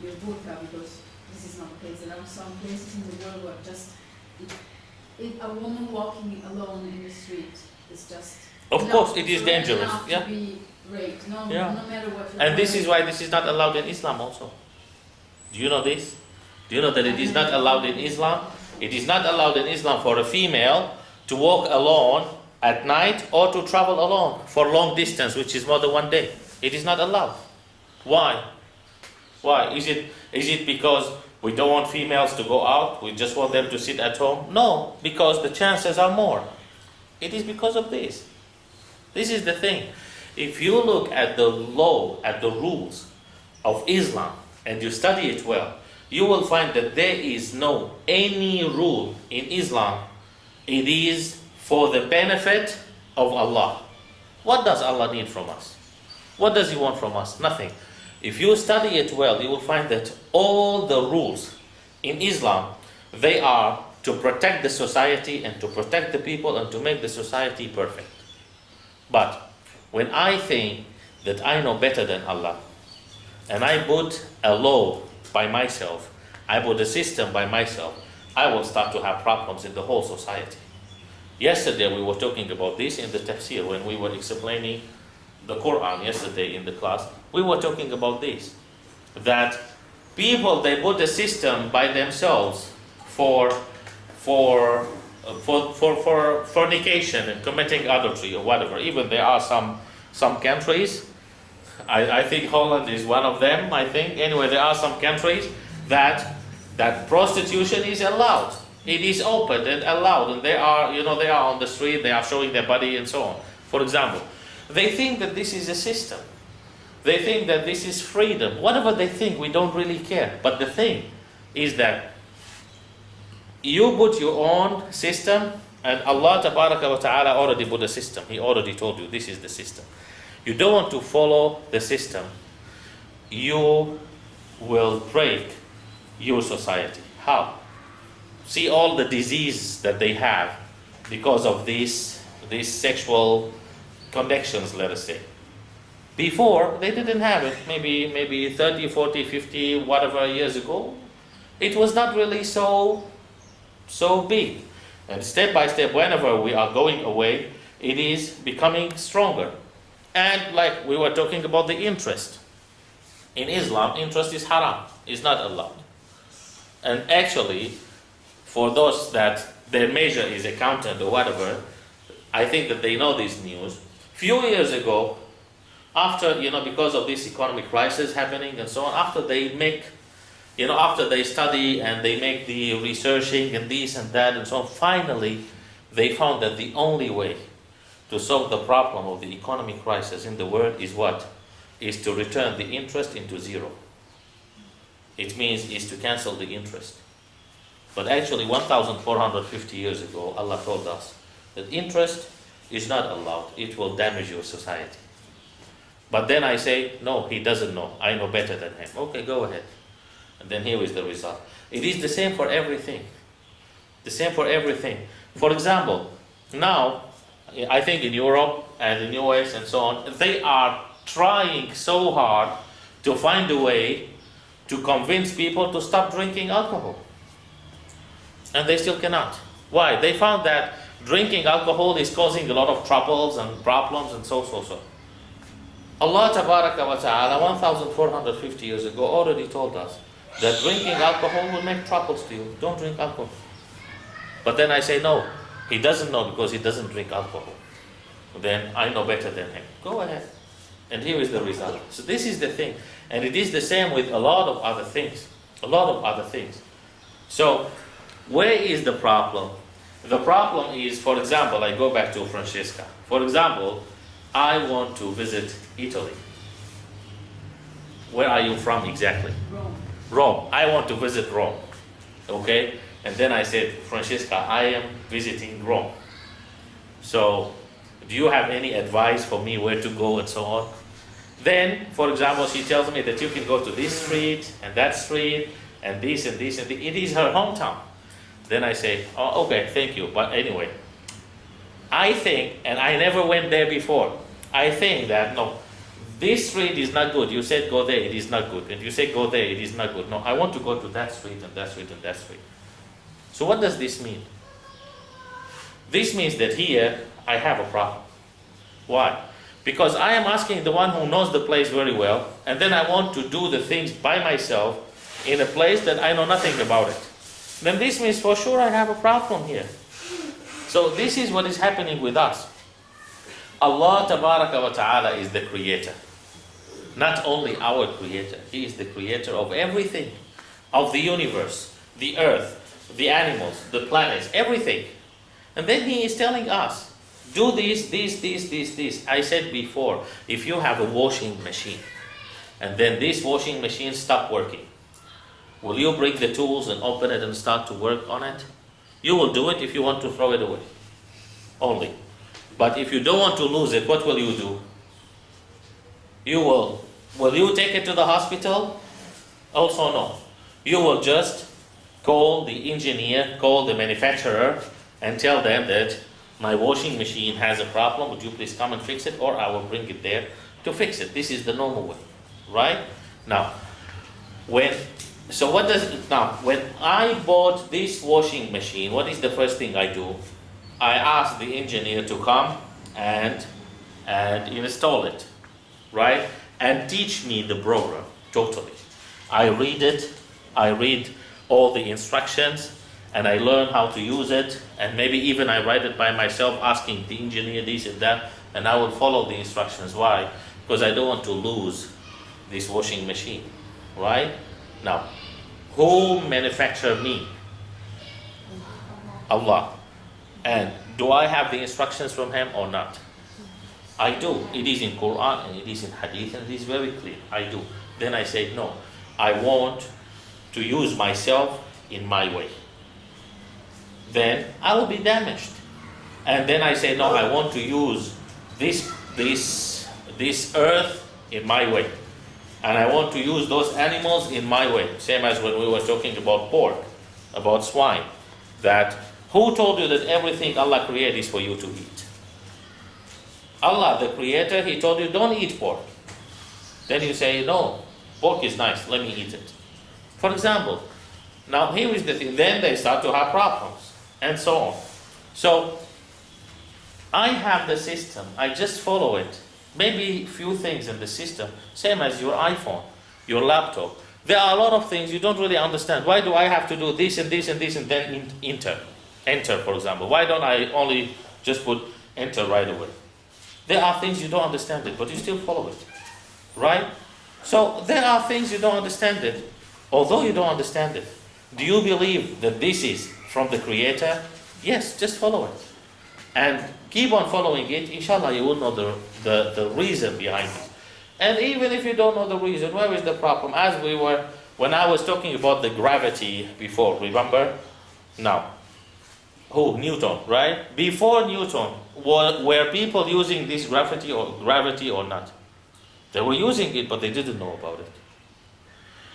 your burqa, because this is not the case. There are some places in the world where just a woman walking alone in the street is just Of course, it is dangerous. enough Yeah. to be raped, no matter what. And this is why this is not allowed in Islam also. Do you know this? Do you know that it is not allowed in Islam? It is not allowed in Islam for a female to walk alone at night or to travel alone for long distance, which is more than one day. It is not allowed. Why? Why? Is it because we don't want females to go out? We just want them to sit at home? No, because the chances are more. It is because of this. This is the thing. If you look at the law, at the rules of Islam, and you study it well, you will find that there is no any rule in Islam. It is for the benefit of Allah. What does Allah need from us? What does He want from us? Nothing. If you study it well, you will find that all the rules in Islam, they are to protect the society and to protect the people and to make the society perfect. But when I think that I know better than Allah, and I put a law by myself, I put a system by myself, I will start to have problems in the whole society. Yesterday we were talking about this in the tafsir when we were explaining the Quran yesterday in the class. We were talking about this, that people, they put a system by themselves for fornication and committing adultery or whatever. Even there are some countries, I think Holland is one of them, I think. Anyway, there are some countries that prostitution is allowed. It is open and allowed, and they are on the street, they are showing their body and so on. For example, they think that this is a system. They think that this is freedom. Whatever they think, we don't really care. But the thing is that you put your own system, and Allah Tabaraka wa Ta'ala already put a system. He already told you this is the system. You don't want to follow the system, you will break your society. How? See all the disease that they have because of these sexual connections, let us say. Before, they didn't have it. Maybe 30, 40, 50, whatever years ago. It was not really so big. And step by step, whenever we are going away, it is becoming stronger. And like we were talking about the interest. In Islam, interest is haram. It's not allowed. And actually, for those that their major is accountant or whatever, I think that they know this news. Few years ago, after, because of this economic crisis happening and so on, after they study and they make the researching and this and that and so on, finally, they found that the only way to solve the problem of the economic crisis in the world is what? Is to return the interest into zero. It means is to cancel the interest. But actually 1,450 years ago, Allah told us that interest is not allowed. It will damage your society. But then I say, no, he doesn't know. I know better than him. Okay, go ahead. And then here is the result. It is the same for everything. The same for everything. For example, now, I think in Europe and in US and so on, they are trying so hard to find a way to convince people to stop drinking alcohol. And they still cannot. Why? They found that drinking alcohol is causing a lot of troubles and problems and so. Allah Tabaraka wa Ta'ala 1450 years ago already told us that drinking alcohol will make troubles to you. Don't drink alcohol. But then I say no, he doesn't know because he doesn't drink alcohol. Then I know better than him. Go ahead. And here is the result. So this is the thing. And it is the same with a lot of other things. A lot of other things. So where is the problem? The problem is, for example, I go back to Francesca. For example, I want to visit Italy. Where are you from exactly? Rome. Rome. I want to visit Rome. Okay? And then I said, Francesca, I am visiting Rome. So, do you have any advice for me where to go and so on? Then, for example, she tells me that you can go to this street and that street and this and this and this. It is her hometown. Then I say, oh, okay, thank you. But anyway, I think, and I never went there before, I think that, no, this street is not good. You said go there, it is not good. And you say go there, it is not good. No, I want to go to that street and that street and that street. So what does this mean? This means that here I have a problem. Why? Because I am asking the one who knows the place very well, and then I want to do the things by myself in a place that I know nothing about it. Then this means for sure I have a problem here. So this is what is happening with us. Allah Tabaraka wa Ta'ala is the creator. Not only our creator, He is the creator of everything. Of the universe, the earth, the animals, the planets, everything. And then He is telling us, do this. I said before, if you have a washing machine, and then this washing machine stops working, will you bring the tools and open it and start to work on it? You will do it if you want to throw it away. Only. But if you don't want to lose it, what will you do? Will you take it to the hospital? Also no. You will just call the engineer, call the manufacturer, and tell them that my washing machine has a problem, would you please come and fix it, or I will bring it there to fix it. This is the normal way, right? Now, when I bought this washing machine, what is the first thing I do? I ask the engineer to come and install it, right? And teach me the program totally. I read it, I read all the instructions, and I learn how to use it, and maybe even I write it by myself, asking the engineer this and that, and I will follow the instructions. Why? Because I don't want to lose this washing machine, right? Now, who manufactured me? Allah. And do I have the instructions from Him or not? I do. It is in Quran and it is in Hadith and it is very clear. I do. Then I say, no, I want to use myself in my way. Then I will be damaged. And then I say, no, I want to use this earth in my way. And I want to use those animals in my way. Same as when we were talking about pork, about swine. That who told you that everything Allah created is for you to eat? Allah, the creator, He told you don't eat pork. Then you say, no, pork is nice, let me eat it. For example, now here is the thing, then they start to have problems, and so on. So, I have the system, I just follow it. Maybe few things in the system, same as your iPhone, your laptop. There are a lot of things you don't really understand. Why do I have to do this and this and this and then enter, for example? Why don't I only just put enter right away? There are things you don't understand it, but you still follow it, right? So there are things you don't understand it. Although you don't understand it, do you believe that this is from the Creator? Yes, just follow it. And keep on following it, inshallah you will know the reason behind it. And even if you don't know the reason, where is the problem? When I was talking about the gravity before, remember? Now, who? Newton, right? Before Newton, were people using this gravity or not? They were using it, but they didn't know about it.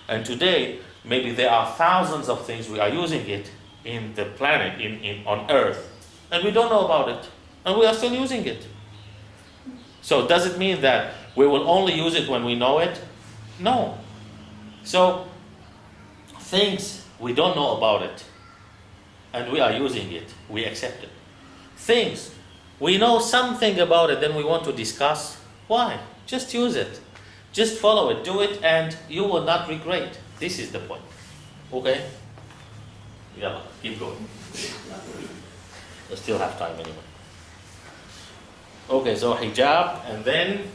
And today, maybe there are thousands of things we are using it in the planet, on Earth, and we don't know about it, and we are still using it. So does it mean that we will only use it when we know it? No. So things we don't know about it, and we are using it, we accept it. Things we know something about it, then we want to discuss. Why? Just use it. Just follow it. Do it and you will not regret. This is the point. Okay? Yalla, keep going. We still have time anyway. Okay, so hijab and then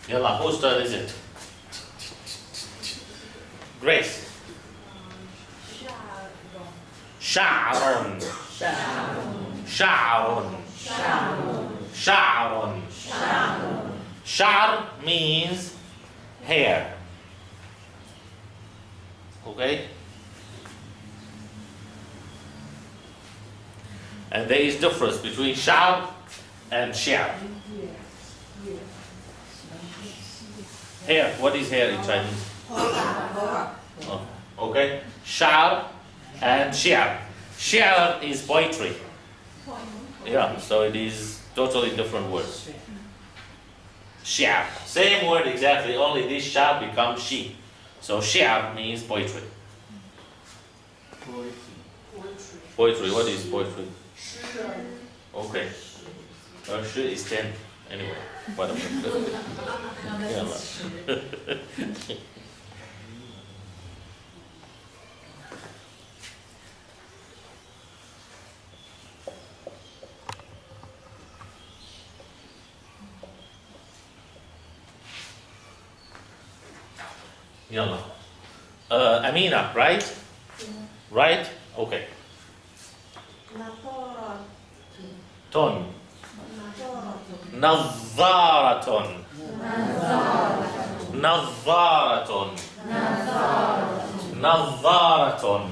Yalla, whose turn is it? Grace. Sha'run. Sha'run. Sha'run. Sha'r means hair. Okay? And there is difference between sha'r and shi'r. Hair, what is hair in Chinese? Oh, okay. Sha'r and shi'r. Shi'r is poetry. Yeah, so it is totally different words. Shi'r. Same word exactly, only this sha becomes she. So shi'r means poetry. Poetry, what is poetry? Okay. Shi is 10. Anyway, whatever. Yalla. Amina, right? Right? Okay. Ton. Nadharatun. Nadharatun. Nadharatun.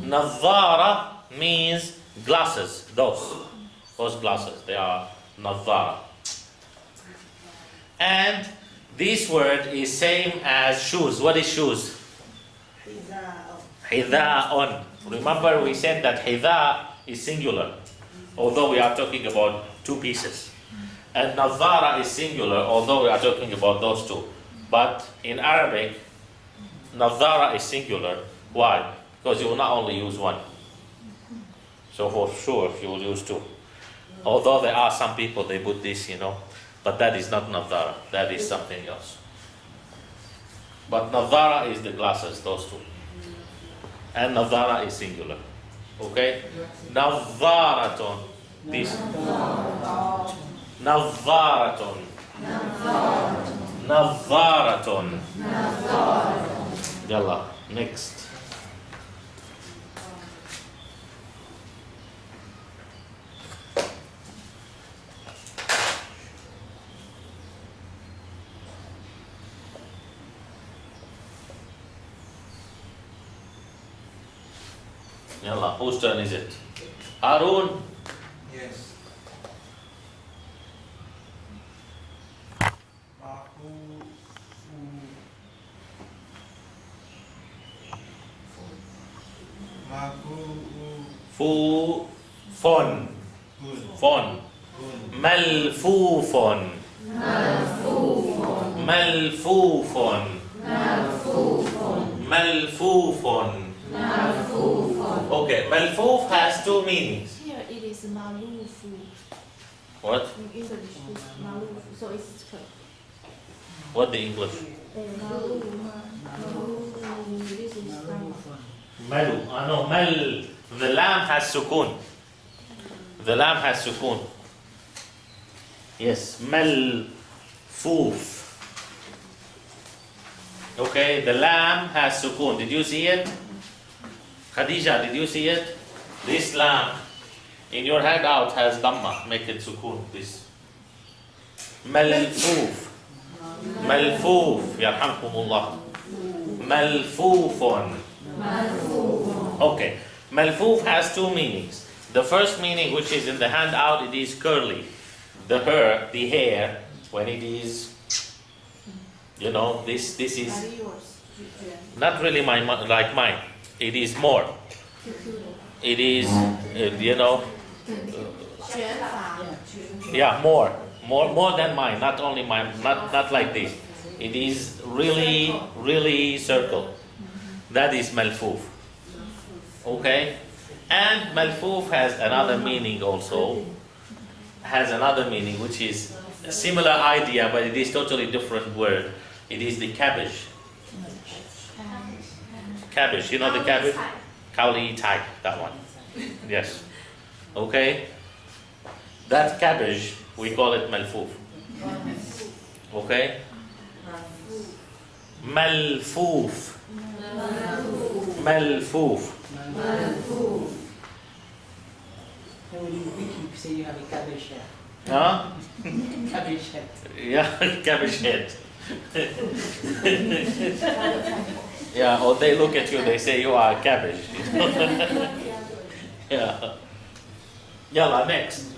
Nadhara means glasses. Those glasses. They are nadhara. And this word is same as shoes. What is shoes? Hidha'un. Remember we said that hidha is singular, although we are talking about two pieces. And nadhara is singular, although we are talking about those two. But in Arabic, nadhara is singular. Why? Because you will not only use one. So for sure you will use two. Although there are some people, they put this, but that is not nadhara. That is something else. But nadhara is the glasses, those two. And nadhara is singular. Okay? Nadharatun. This. Nadharatun. Nadharatun. Yalla. Next. Yalla, whose turn is it? Harun? Yes. Fu fon. Fon. Malfufon. Malfufon. Malfufon. Okay, malfuf has two meanings. Here it is malufu. What? In English it's malufu, so it's correct. What the English? This is Malu. No, mal. The lamb has sukun. The lamb has sukun. Yes, malfuf. Okay, the lamb has sukun. Did you see it? Khadija, did you see it? This lamb in your handout has dhamma. Make it sukun, this. Malfuf. Malfuf. Yarhamkumullah. Malfufun. Okay. Malfuf has two meanings. The first meaning, which is in the handout, it is curly. The hair, when it is, this is not really like mine. It is more. It is, yeah, more than mine. Not only mine, not like this. It is really, really circle. That is malfuf. Okay? And malfoof has another meaning also. Has another meaning which is a similar idea, but it is totally different word. It is the cabbage. Cabbage, you know the cabbage? Kaoli Thai, that one. Yes. Okay? That cabbage, we call it malfoof. Okay? Malfoof. Malfoof. When you say you have a cabbage head. Huh? Cabbage head. Yeah, cabbage head. Yeah, or they look at you, they say you are a cabbage. Yeah. Yalla, next.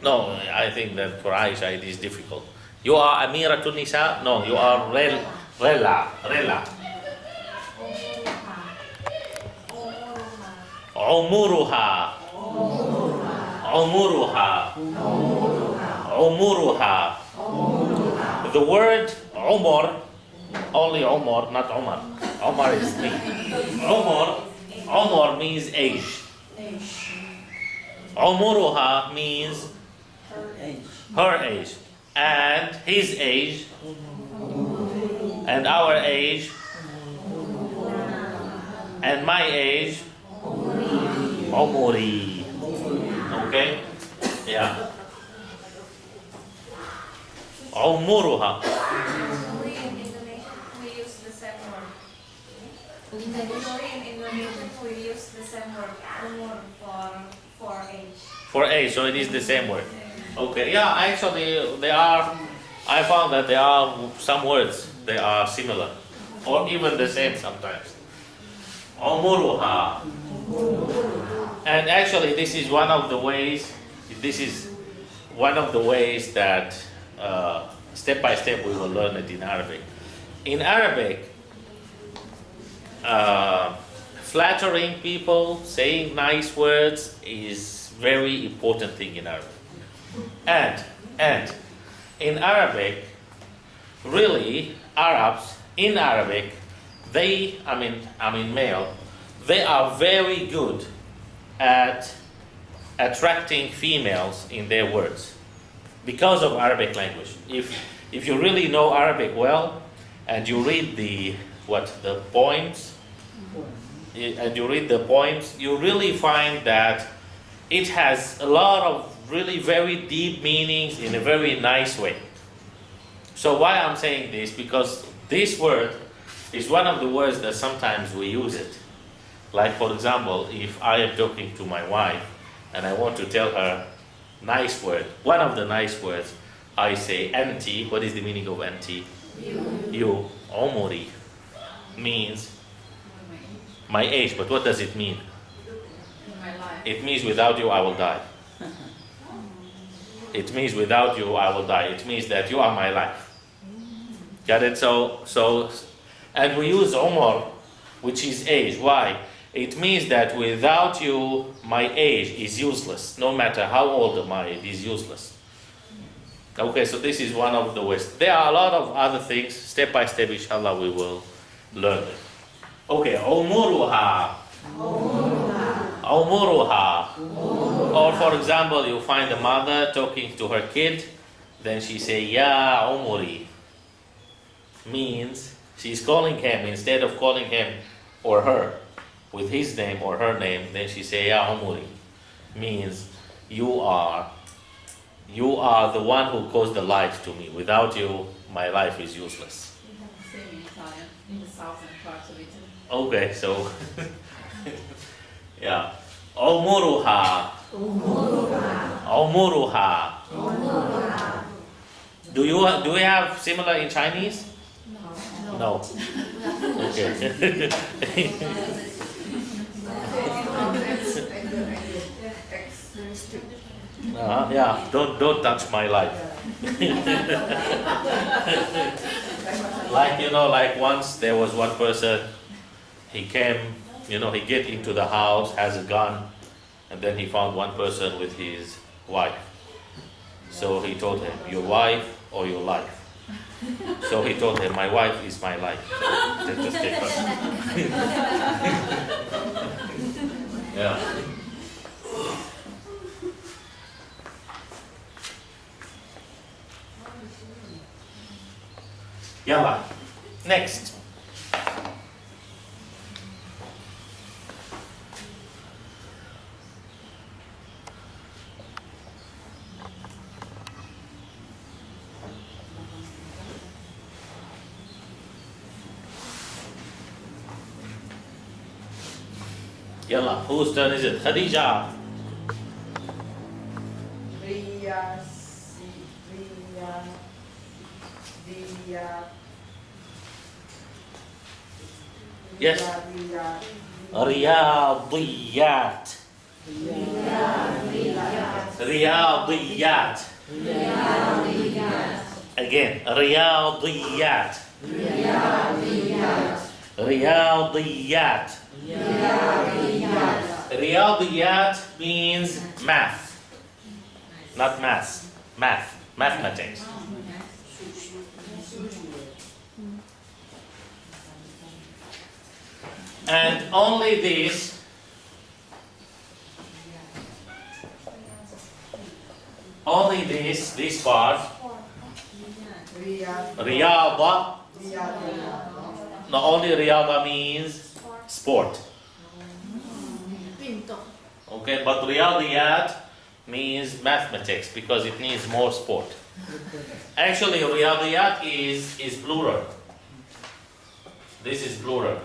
No, I think that for Aisha it is difficult. You are Amiratul Nisa? No, you are Rela. Umuruha. The word Umar, only Umar, not Umar. Umar is me. Umar means age. Umuruha means her age, and his age, and our age, and my age, Umuri. Okay? Yeah. Umuruha. Usually in Indonesian we use the same word. Usually in Indonesian we use the same word, umur, for age. For age, so it is the same word. Okay, yeah, actually, I found that there are some words, they are similar, or even the same sometimes. Umuruha. And actually, this is one of the ways that step by step we will learn it in Arabic. In Arabic, flattering people, saying nice words is very important thing in Arabic. And in Arabic, really Arabs in Arabic, male, they are very good at attracting females in their words because of Arabic language. If you really know Arabic well and you read the poems, you really find that it has a lot of really very deep meanings in a very nice way. So why I'm saying this? Because this word is one of the words that sometimes we use it. Like for example, if I am talking to my wife and I want to tell her nice word, one of the nice words, I say anti. What is the meaning of anti? You. Omori means my age, but what does it mean? My life. It means without you I will die. It means without you I will die. It means that you are my life. Got it? So, and we use Umar, which is age. Why? It means that without you, my age is useless. No matter how old am I, it is useless. Okay, so this is one of the ways. There are a lot of other things. Step by step, inshallah, we will learn it. Okay, Umuruha. Or for example, you find a mother talking to her kid, then she say, Ya Umuri. Means she's calling him, instead of calling him or her with his name or her name, then she say, Ya Umuri. Means you are the one who caused the life to me. Without you, my life is useless. We have the same in Italian, in the southern parts of Italy. Okay, so yeah. Umuruha. Do you have similar in Chinese? No. Okay. Yeah. Don't touch my life. Like once there was one person. he came, he get into the house, has a gun, and then he found one person with his wife. So he told him, your wife or your life? So he told him, my wife is my life. So just take her. Yeah. Yalla. Next. Yalla, whose turn is it? Khadija. Yes. Riyadiyat. Riyadiyat. Again. Riyadiyat. Riyadiyat. Riyadiyat means math. Not math. Math. Mathematics. And only this part, Riyada. Not only Riyada means sport. Okay, but Riyadiyat means mathematics because it needs more sport. Actually, Riyadiyat is plural. This is plural.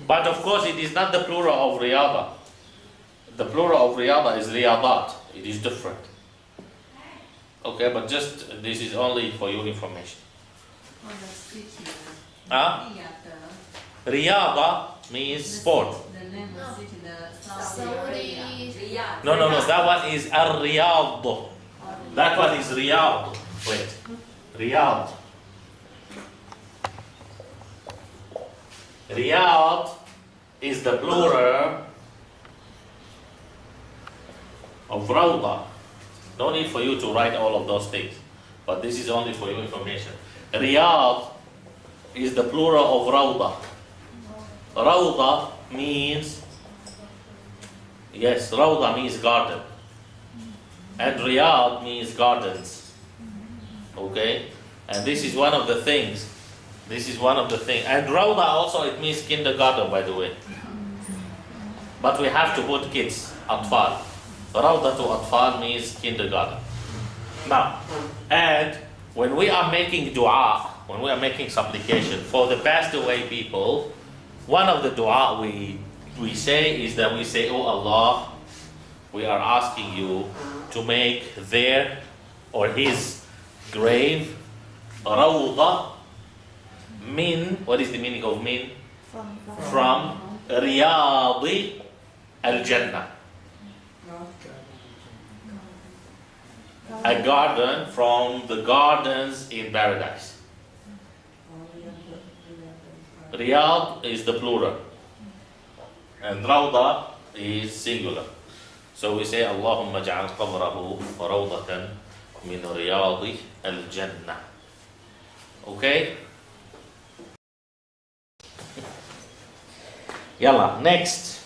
But of course, it is not the plural of Riyada. The plural of Riyada is Riyadat. It is different. Okay, but just this is only for your information. Riyada means sport. No. That one is Ar-Riyad. That one is Riyad. Wait. Riyad. Riyad is the plural of Rawda. No need for you to write all of those things. But this is only for your information. Riyad is the plural of Rawda. Rawda means, yes, Rawda means garden. And Riyad means gardens. Okay? And this is one of the things. And Rawda also, it means kindergarten, by the way. But we have to put kids, Atfal. Rawda to Atfal means kindergarten. Now, and when we are making dua, when we are making supplication for the passed away people, one of the dua we say is that we say, oh Allah, we are asking you to make their or his grave Rawda min, what is the meaning of min? From Riyadi al-Jannah. A garden from the gardens in paradise. Riyad is the plural. And Rawda is singular. So we say, Allahumma ja'al qabrahu rawdatan min riyadi al-Jannah. Okay? Yalla, next.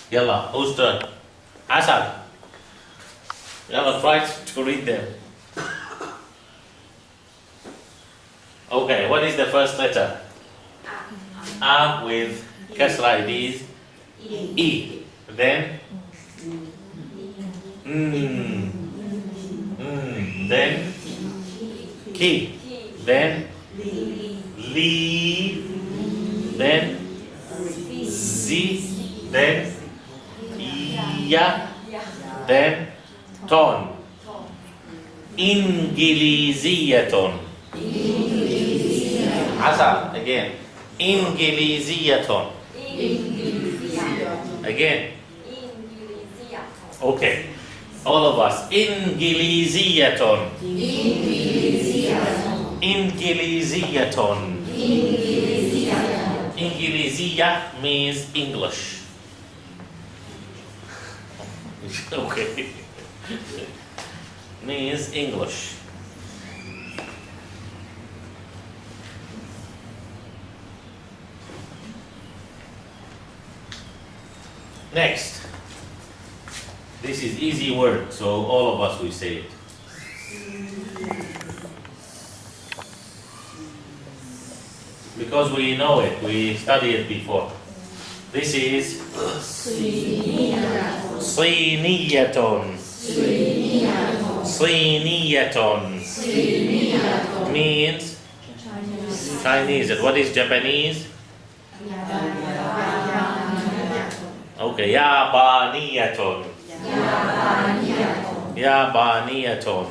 Yalla, whose turn? Asad. Yalla, try to read them. Okay, what is the first letter? A with kasra, it is E. Then then Ki. Then Li. Then Z. Then إنجليزية then ton. إنجليزية. عسل again. إنجليزية. Again. Okay. All of us. إنجليزية. إنجليزية. إنجليزية means English. Okay. Means English. Next. This is easy word, so all of us will say it. Because we know it, we studied it before. This is صينية. صينية means Chinese. And what is Japanese? Okay, يابانية. يابانية.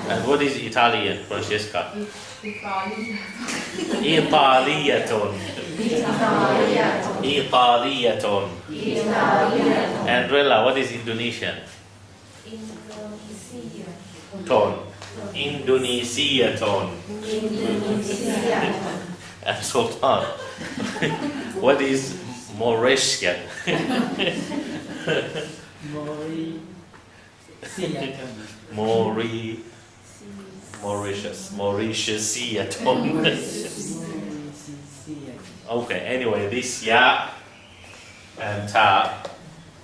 And what is Italian, Francesca? إيطالية. إيطالية. Andrella, what is Indonesian? Ton. Indonesia ton. And Sultan. What is Mauritian? Mauritius ton. Okay, anyway, this ya and ta,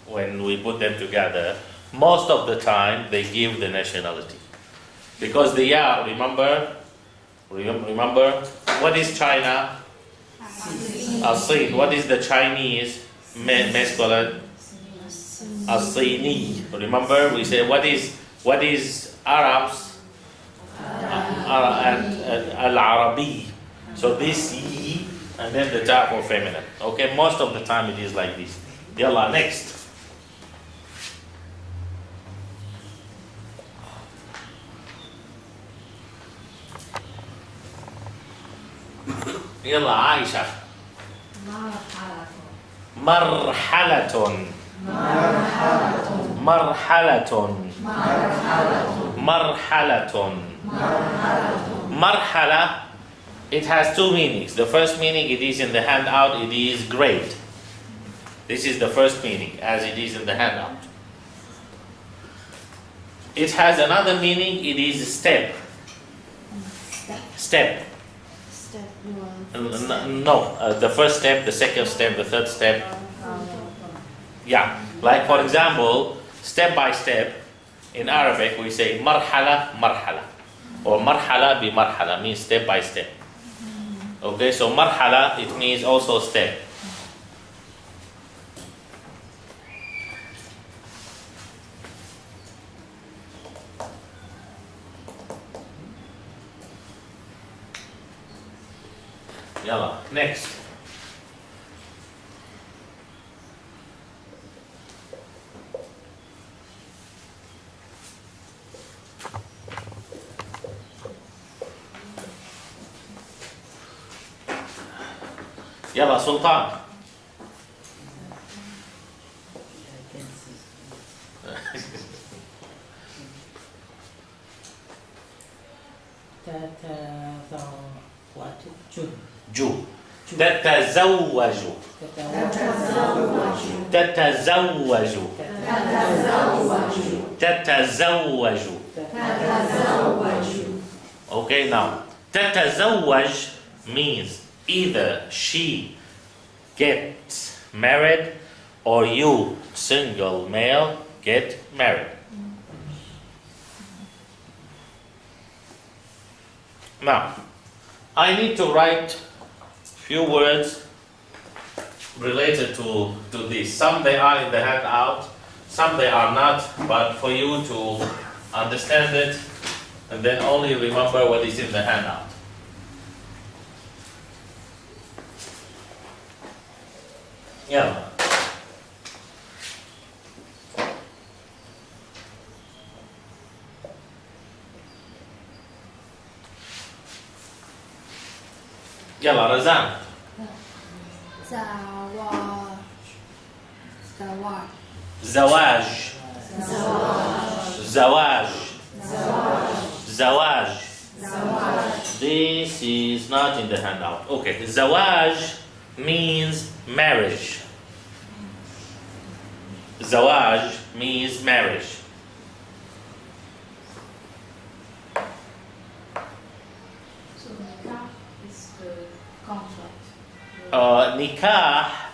when we put them together, most of the time they give the nationality. Because the ya, remember, what is China? As-Sin. What is the Chinese masculine? As-Sini. Remember, we say what is Arabs? Al-Arabi. So this yi and then the ta for feminine. Okay, most of the time it is like this. Yalla, next. يلا عائشة. مرحلة. مرحلة. مرحلة. مرحلة. It has two meanings. The first meaning, it is in the handout, it is great. This is the first meaning, as it is in the handout. It has another meaning, it is step. Step. No, the first step, the second step, the third step. Yeah, like for example, step by step, in Arabic we say marhala, marhala. Or marhala bi marhala, means step by step. Okay, so marhala, it means also step. Yalla, next. Yalla, Sultan. جو. تتزوج. تتزوج. تتزوج. Okay, now تتزوج means either she gets married or you, single male, get married. Now, I need to write few words related to this. Some they are in the handout, some they are not, but for you to understand it and then only remember what is in the handout. Yeah. يلا رزان. زواج زواج. زواج. This is not in the handout. Okay, zawaj means marriage. Zawaj means marriage. So nikah is the contract.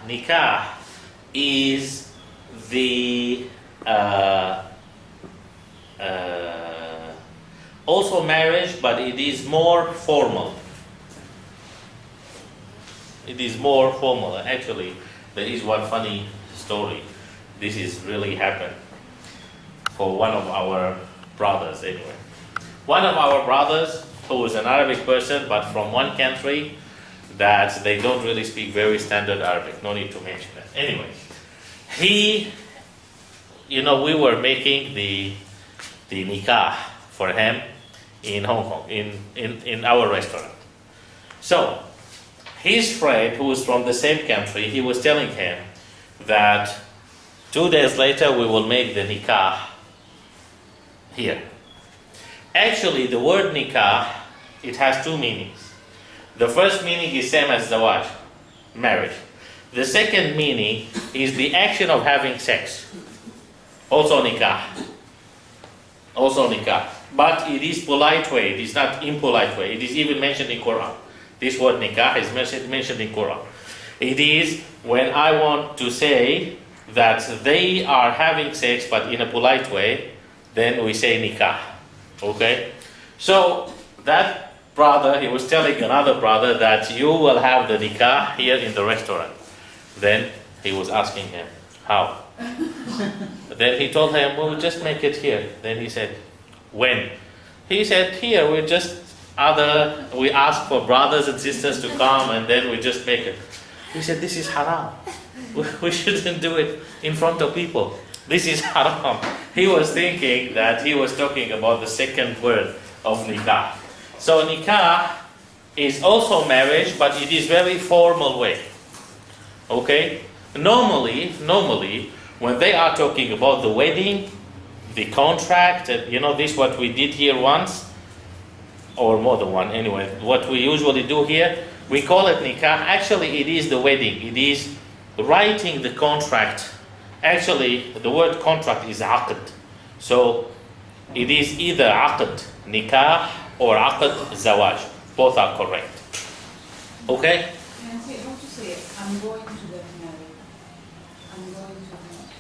Nikah is the also marriage, but it is more formal. It is more formal. Actually, there is one funny story. This is really happened for one of our brothers anyway. One of our brothers who is an Arabic person, but from one country that they don't really speak very standard Arabic. No need to mention that. Anyway, we were making the nikah for him in Hong Kong, in our restaurant. So, his friend who is from the same country, he was telling him that 2 days later we will make the nikah here. Actually, the word nikah, it has two meanings. The first meaning is same as zawaj, marriage. The second meaning is the action of having sex. Also nikah. Also nikah. But it is polite way, it is not impolite way. It is even mentioned in Quran. This word nikah is mentioned in Quran. It is when I want to say that they are having sex but in a polite way, then we say nikah. Okay? So that brother, he was telling another brother that you will have the nikah here in the restaurant. Then he was asking him, how? Then he told him, well, we'll just make it here. Then he said, when? He said, here, we ask for brothers and sisters to come and then we just make it. He said, this is haram. We shouldn't do it in front of people. This is haram. He was thinking that he was talking about the second word of nikah. So nikah is also marriage, but it is very formal way. Okay? Normally, when they are talking about the wedding, the contract, this what we did here once, or more than one anyway, what we usually do here, we call it nikah. Actually, it is the wedding. It is writing the contract. Actually, the word contract is aqd. So, it is either aqd nikah or aqd zawaj. Both are correct. Okay? And say, how to say it? I'm going to get married. I'm going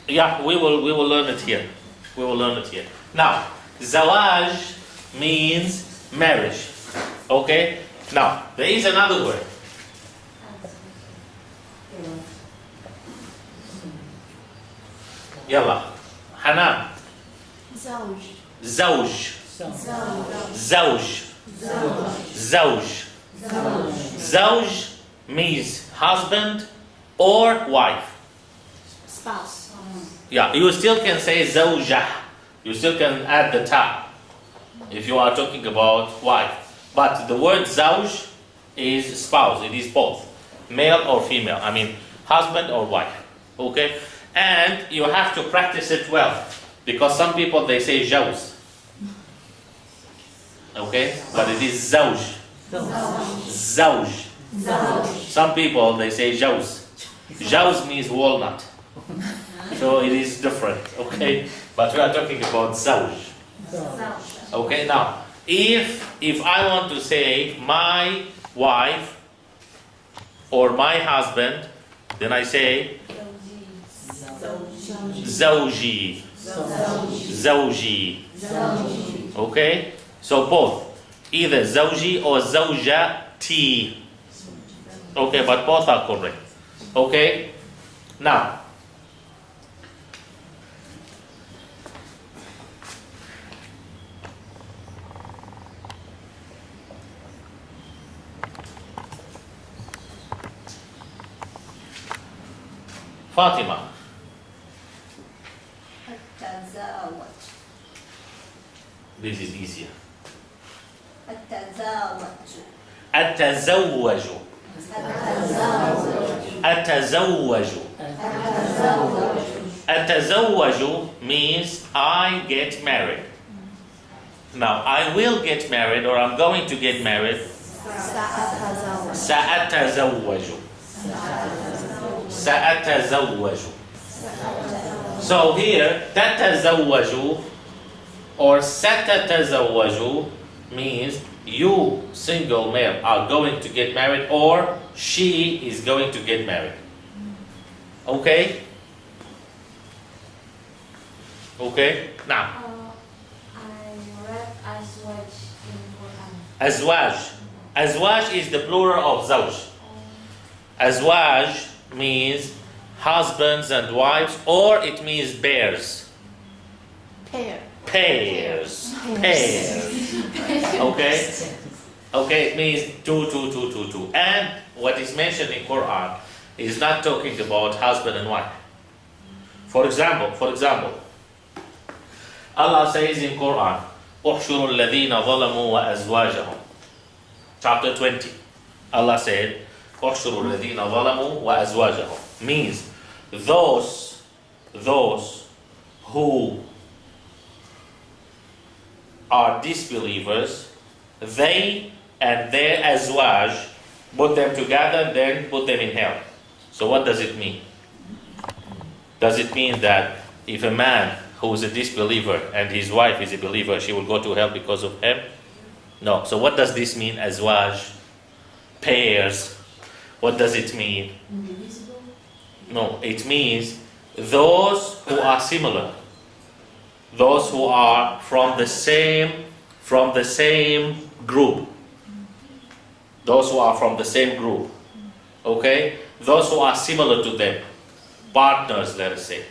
to. Yeah, we will learn it here. We will learn it here. Now, zawaj means marriage. Okay? Now, there is another word. Yalla. Hanan. Zawj. Zawj. Zawj. Zawj. Zawj means husband or wife. Spouse. Yeah, you still can say zawjah. You still can add the ta if you are talking about wife. But the word zawj is spouse. It is both, male or female. I mean, husband or wife. Okay? And you have to practice it well. Because some people, they say jawz. Okay? But it is zawj. Zawj. Some people, they say jawz. Jawz means walnut. So it is different, okay? But we are talking about zawj. Okay, now, if I want to say my wife or my husband, then I say zawji. Zawji. Okay? So both. Either zawji or zawjati. Okay, but both are correct. Okay? Now, Fatima. التزاوج This is easier. التزاوج التزوج. أتزوج. أتزوج means I get married. Now, I will get married or I'm going to get married. سأتزوج. سأتزوج. So here, تتزوج or ستتزوج means you, single male, are going to get married or she is going to get married. Okay? Okay? Now, I read azwaj in Quran. azwaj. Azwaj is the plural of zawj. Azwaj means husbands and wives, or it means bears. Pair. Pairs. Pairs. Okay? Okay, it means two. And what is mentioned in Quran is not talking about husband and wife. For example, Allah says in Quran, احشروا الذين ظلموا وأزواجهم. Chapter 20. Allah said, احشروا الذين ظلموا وأزواجهم. Means those who are disbelievers, they and their azwaj, put them together and then put them in hell. So what does it mean? Does it mean that if a man who is a disbeliever and his wife is a believer, she will go to hell because of him? No. So what does this mean, azwaj? Pairs. What does it mean? Indivisible. No, it means those who are similar. Those who are from the same group. Those who are from the same group. Okay? Those who are similar to them. Partners, let us say.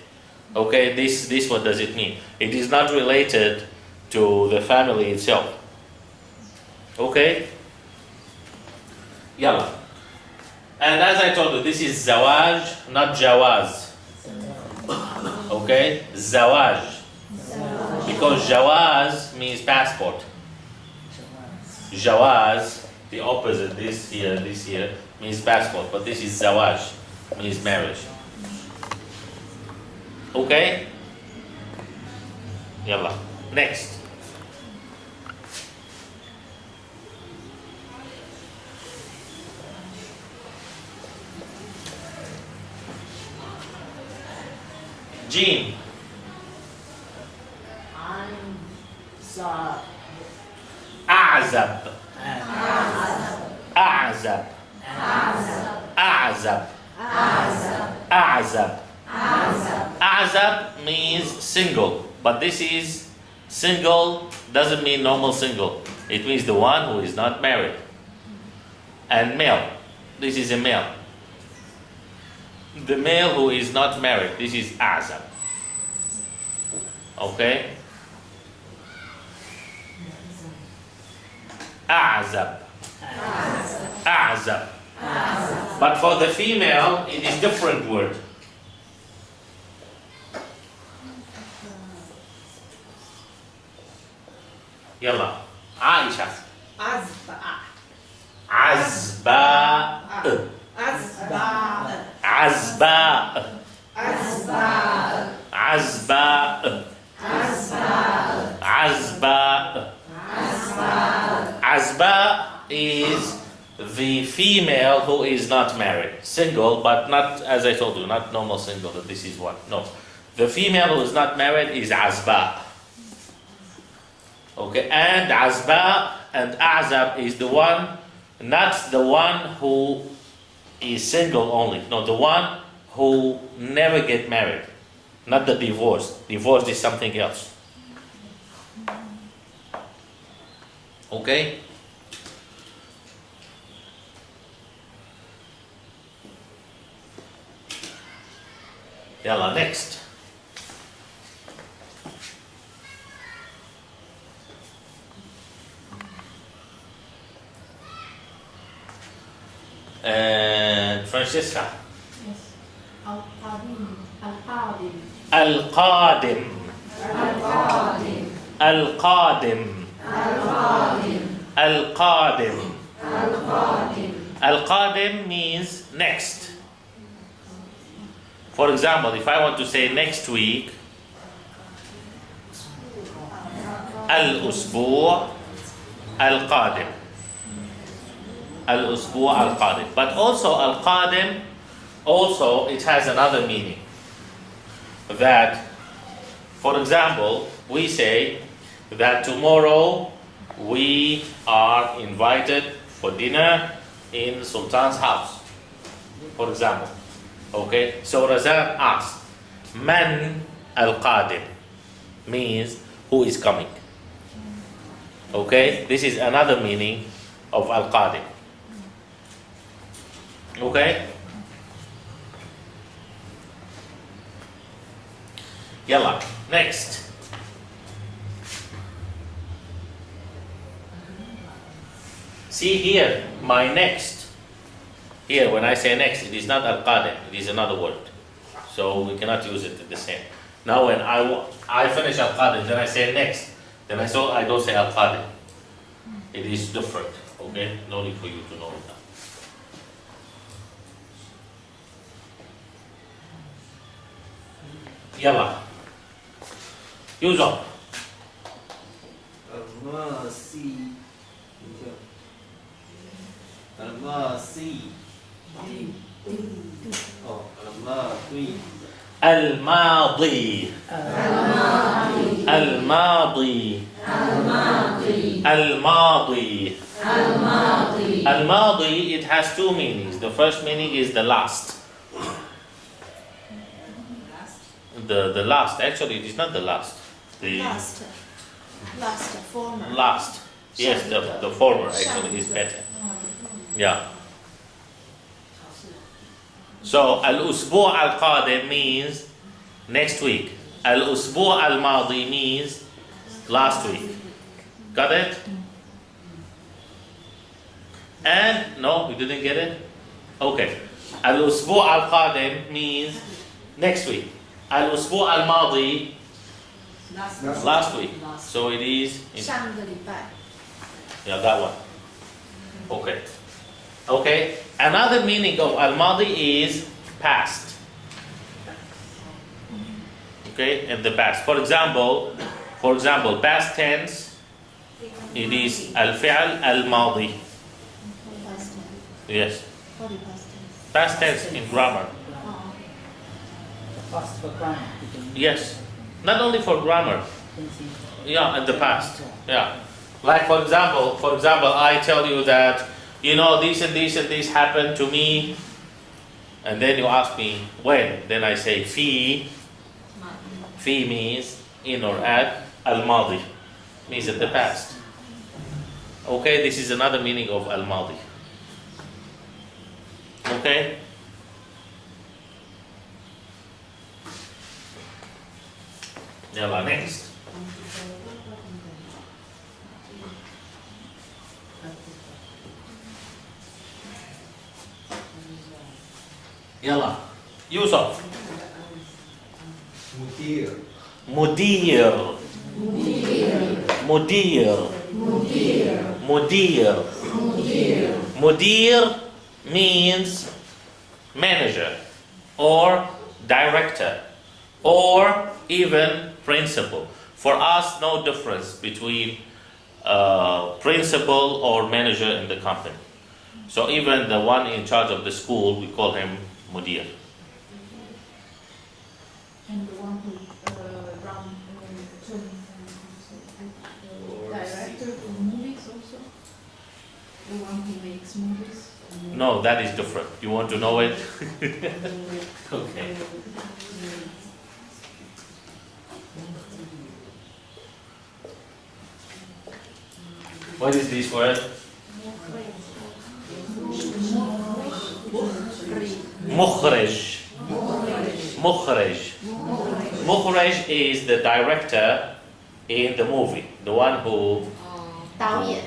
Okay, this what does it mean? It is not related to the family itself. Okay? Yalla. And as I told you, this is zawaj, not jawaz. Okay? Zawaj. Because jawaz means passport. Jawaz, the opposite, this here, means passport. But this is zawaj, means marriage. Okay? Yalla. Next. Jim. أعزب. أعزب. أعزب. أعزب. A'zab means single, but this is single doesn't mean normal single. It means the one who is not married. And male, this is a male. The male who is not married, this is a'zab. Okay? A'zab. A'zab. But for the female, it is different word. يلا عائشة عزباء عزباء عزباء عزباء عزباء عزباء is the female who is not married, single, but not, as I told you, not normal single, that this is one. No, the female who is not married is azba. Okay, and azba and azab is the one, not the one who is single only. No, the one who never get married, not the divorced. Divorced is something else. Okay. Yalla, next. And Francesca. Yes. Al-Qadim. Al-Qadim. Al-Qadim. Al-Qadim. Al-Qadim. Al-Qadim. Al-Qadim. Al-Qadim. Al-Qadim means next. For example, if I want to say next week, Al-Usbu' Al-Qadim. Al-Usbu' Al-Qadim. But also Al-Qadim, also it has another meaning. That, for example, we say that tomorrow we are invited for dinner in Sultan's house, for example. Okay, so Razan asked, Man al-Qadim means who is coming. Okay, this is another meaning of al-Qadim. Okay? Yalla, next. See here, my next. Here, when I say next, it is not al-Qadim, it is another word. So we cannot use it the same. Now when I finish al-Qadim, then I say next. Then I don't say al-Qadim. It is different, okay? No need for you to know it now. Yalla. Use up. Al-Masi. Al-Masi. Oh, Al-Madi. Al-Madi. Al-Madi. Al-Madi. Al-Madi, it has two meanings. The first meaning is the last. The last, actually it is not the last. The Last, former. last. Yes, the former actually is better. Yeah. So al-usbu' al-qadim means next week. Al-usbu' al-madi means last week. Got it? And no, you didn't get it? Okay. Al-usbu' al-qadim means next week. Al-usbu' al-madi last week. So it is yeah, that one. Okay. Okay. Another meaning of al-madi is past. Okay, in the past. For example, past tense, it is al-fi'al al-madi. Yes. Past tense in grammar. Past for grammar. Yes. Not only for grammar. Yeah, in the past. Yeah. Like for example, I tell you that, you know, this and this and this happened to me, and then you ask me when. Then I say fi. Fi means in or at. Al-madi means in the past. Okay, this is another meaning of al-madi. Okay. Yalla, next. Yalla, Yusuf. Mudir. Mudir. Mudir. Mudir. Mudir means manager or director or even principal. For us, no difference between principal or manager in the company. So even the one in charge of the school, we call him mudir. And the one who run director of movies also? The one who makes movies? No, that is different. You want to know it? Okay. What is this word? Mukhrij. Mukhrij. Mukhrij is the director in the movie, the one who. 导演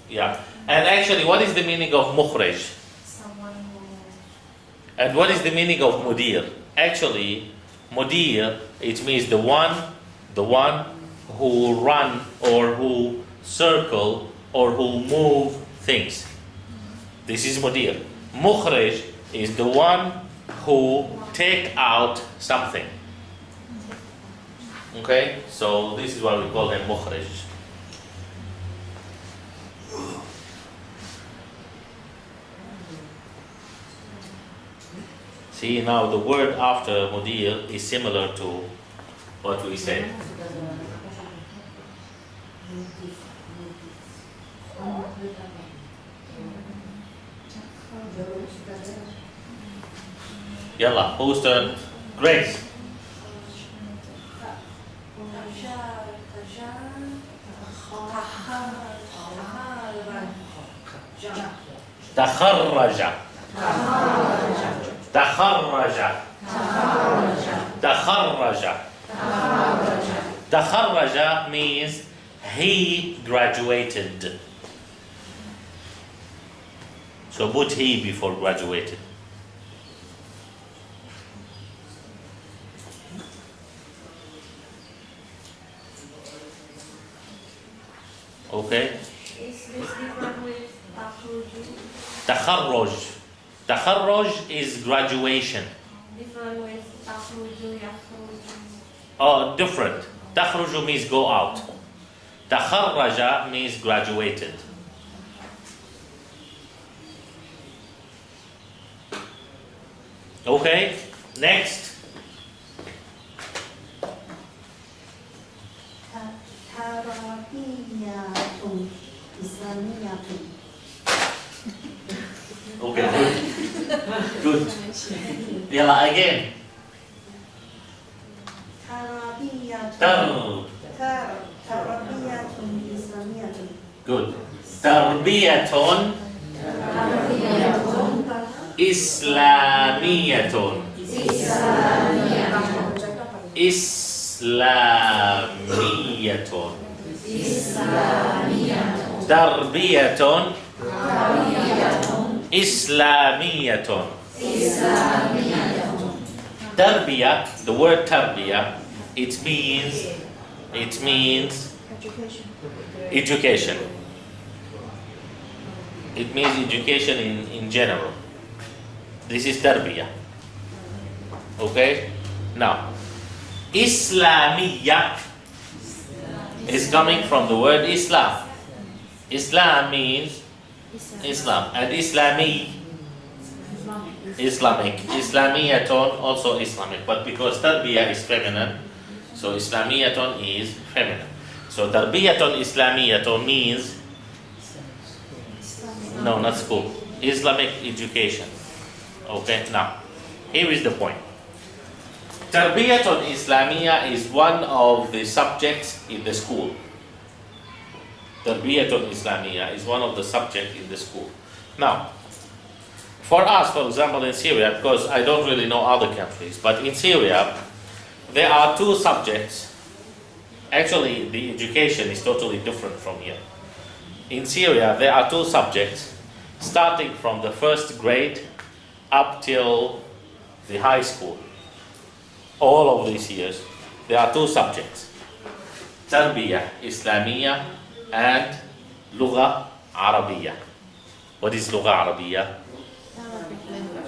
Yeah. And actually, what is the meaning of mukhrij? Someone who And what is the meaning of mudir? Actually, mudir, it means the one who run or who circle or who move things. This is mudir. Mukhrij is the one who take out something. Okay, so this is what we call him mukhrij. See, now the word after mudir is similar to what we said. Yalla, whose turn? Grace. تخرج تخرج تخرج تخرج means he graduated. So put he before graduated. Okay. Is this different with takhruju? Takharruj. Takharruj is graduation. Different with takhruju, yakhruju? Oh, different. Takhruju means go out. Takharraja means graduated. Okay, next. Tarabiyatun Islamiyatun. Okay, good. Good. Yalla, again. Tarabiyatun. Tar. Tarabiyatun Islamiyatun. Good. Tarbiyatun Islamiyatun. Islamiyatun. Tarbiyatun Islamiyatun. Tarbiyah, the word tarbiyah, it means education. It means education in general. This is tarbiyah. Okay? Now, Islamiyah is coming from the word Islam. Islam means Islam. And Islami, Islamic. Islamiyatun also Islamic. But because tarbiyah is feminine, so Islamiyatun is feminine. So tarbiyatun Islamiyatun means, no, not school, Islamic education. Okay, now, here is the point. Tarbiyatun Islamiyah is one of the subjects in the school. Tarbiyatun Islamiyah is one of the subjects in the school. Now, for us, for example, in Syria, because I don't really know other countries, but in Syria, there are two subjects. Actually, the education is totally different from here. In Syria, there are two subjects, starting from the first grade up till the high school. All of these years, there are two subjects. Tarbiyah Islamiyah and Lugha Arabiya. What is Lugha Arabiya?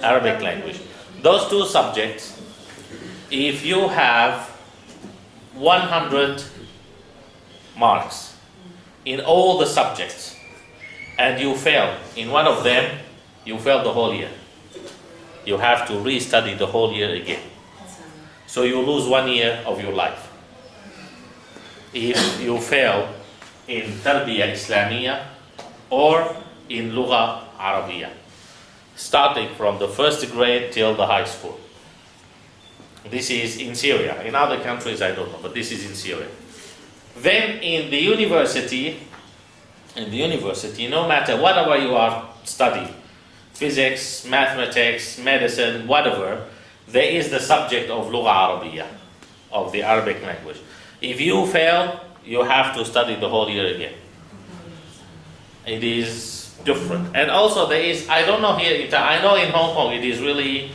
Arabic language. Those two subjects, if you have 100 marks in all the subjects and you fail in one of them, you fail the whole year. You have to restudy the whole year again. So you lose 1 year of your life. If you fail in Tarbiyah Islamiyah or in Lugha Arabiya, starting from the first grade till the high school. This is in Syria. In other countries, I don't know, but this is in Syria. Then in the university, no matter whatever you are studying, physics, mathematics, medicine, whatever, there is the subject of Lugha Arabiya, of the Arabic language. If you fail, you have to study the whole year again. It is different. And also there is, I don't know here, I know in Hong Kong it is really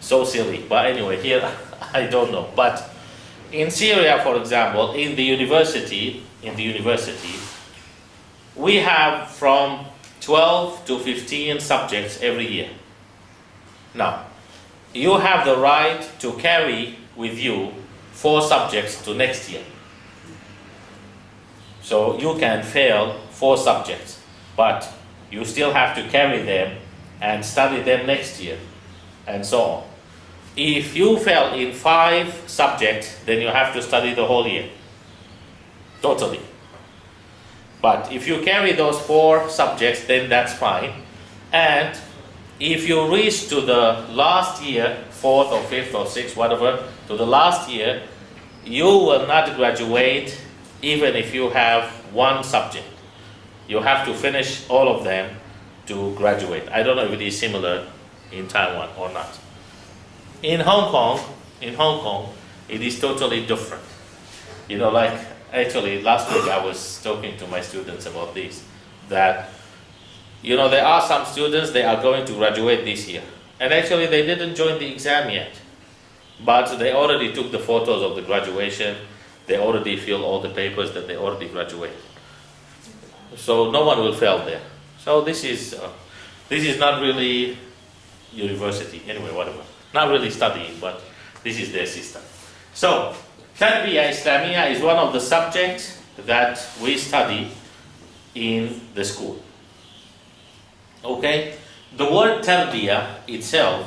so silly, but anyway, here I don't know. But in Syria, for example, in the university, we have from 12 to 15 subjects every year. Now, you have the right to carry with you 4 subjects to next year. So you can fail 4 subjects, but you still have to carry them and study them next year, and so on. If you fail in 5 subjects, then you have to study the whole year, totally. But if you carry those 4 subjects, then that's fine. And if you reach to the last year, 4th or 5th or 6th, whatever, to the last year, you will not graduate even if you have 1 subject. You have to finish all of them to graduate. I don't know if it is similar in Taiwan or not. In Hong Kong, it is totally different. You know, like actually last week I was talking to my students about this, that you know, there are some students, they are going to graduate this year. And actually they didn't join the exam yet. But they already took the photos of the graduation. They already filled all the papers that they already graduated. So no one will fail there. So this is not really university, anyway, whatever. Not really studying, but this is their system. So, Tarbiyah Islamiyah is one of the subjects that we study in the school. Okay? The word Tarbiyah itself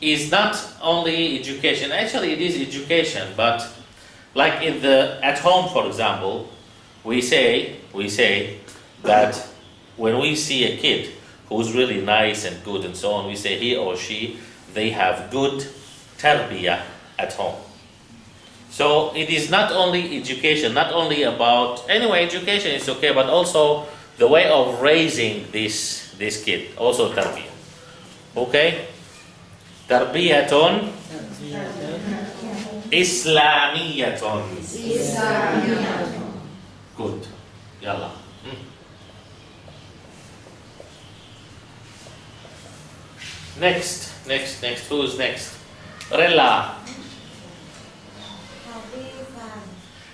is not only education. Actually, it is education, but like at home, for example, we say that when we see a kid who's really nice and good and so on, we say he or she, they have good tarbiyah at home. So it is not only education, not only about, anyway, education is okay, but also the way of raising this kid, also tarbiyah. Okay? Tarbiyatun Islamiyatun. Good. Yalla. Next. Who's next? Rella.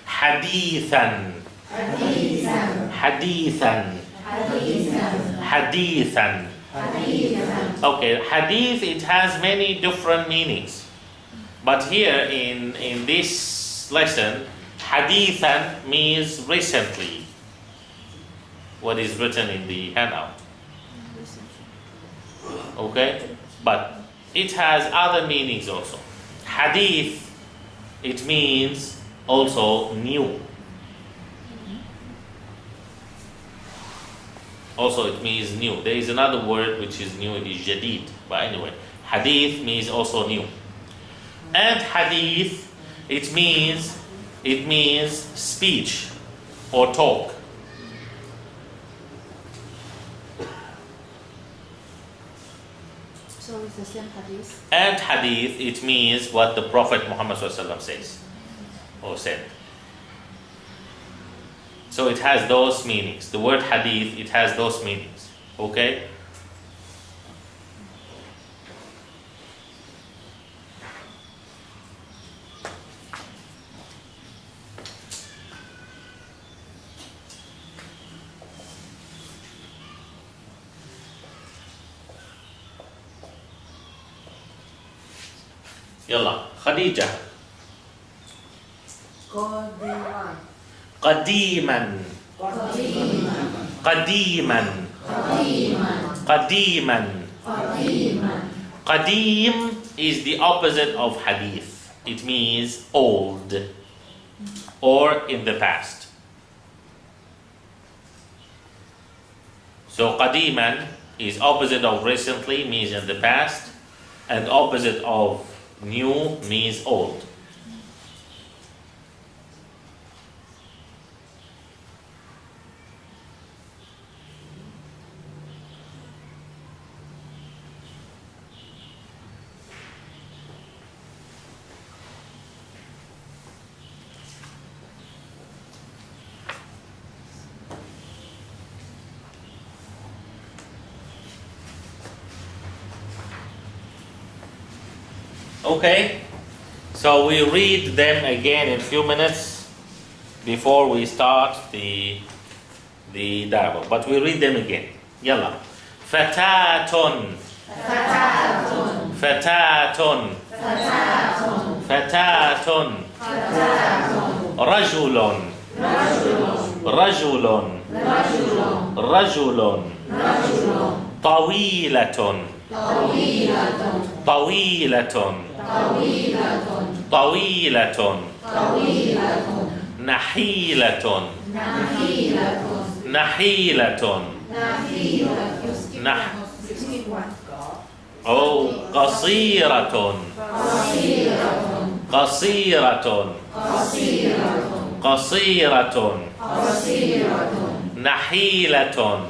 Hadithan. Okay, hadith, it has many different meanings. But here in this lesson, hadithan means recently. What is written in the handout. Okay? But it has other meanings also. Hadith, it means also new. Also it means new. There is another word which is new, it is jadid. But anyway, hadith means also new. And hadith, it means speech or talk. So it's the same hadith. And hadith, it means what the Prophet Muhammad says or said. So it has those meanings. The word hadith, it has those meanings. Okay? Yalla, Khadija. Qadiman. Qadim is the opposite of hadith. It means old or in the past. So qadiman is opposite of recently, means in the past, and opposite of new means old. Okay, so we read them again in a few minutes before we start the dialogue, but we read them again. يلا فتاة فتاة فتاة رجل رجل رجل طويلة طويلة طويلة نحيلة نحيلة أو قصيرة قصيرة قصيرة نحيلة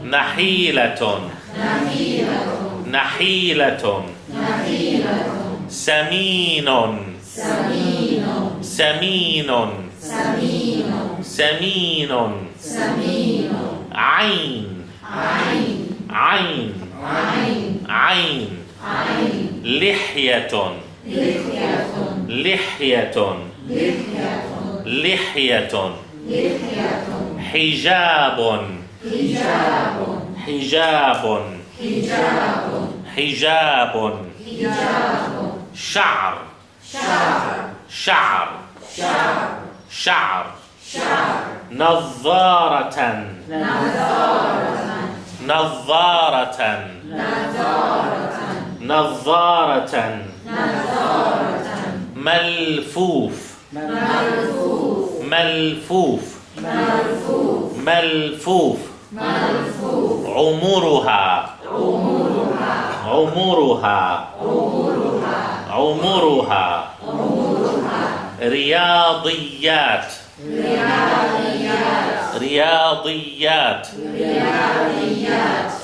نحيلة نحيلة سمين سمين سمين عين عين عين لحية لحية لحية حجاب حجاب حجاب شعر شعر شعر نظارة نظارة نظارة ملفوف ملفوف ملفوف عمرها عمرها عمرها رياضيات رياضيات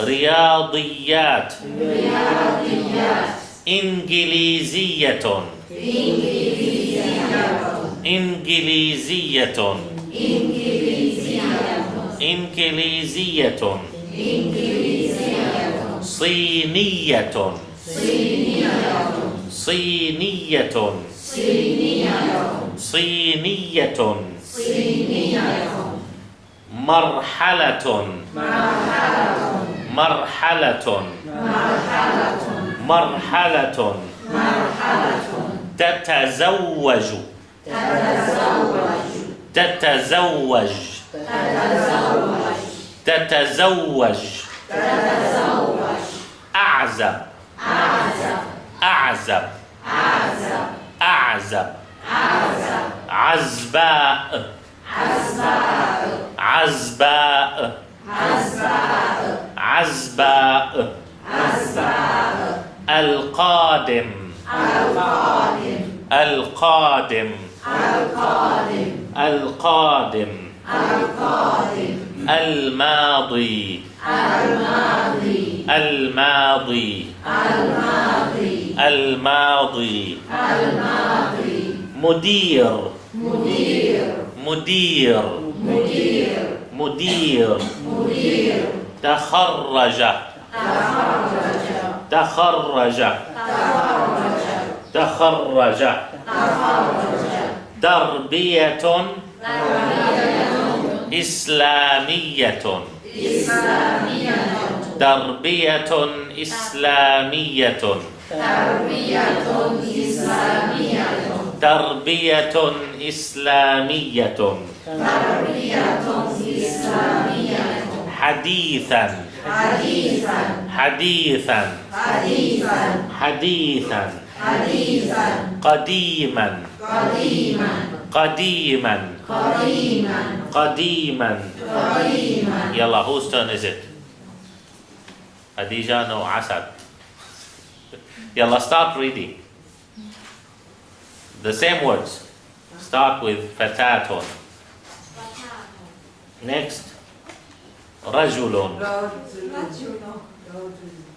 رياضيات إنجليزية إنجليزية إنجليزية صينية صينية صينية مرحلة مرحلة مرحلة تتزوج تتزوج تتزوج أعزب أعزب أعزب عزباء عزباء عزباء القادم القادم القادم الماضي الماضي الماضي مدير مدير مدير تخرج تخرج تخرج تربية إسلامية تربية إسلامية تربية إسلامية حديثا حديثا حديثا قديما قديما قديما يلا whose turn is it? Khadija, no, Asad. Yalla, start reading. The same words. Start with fatatun. Next, rajulun.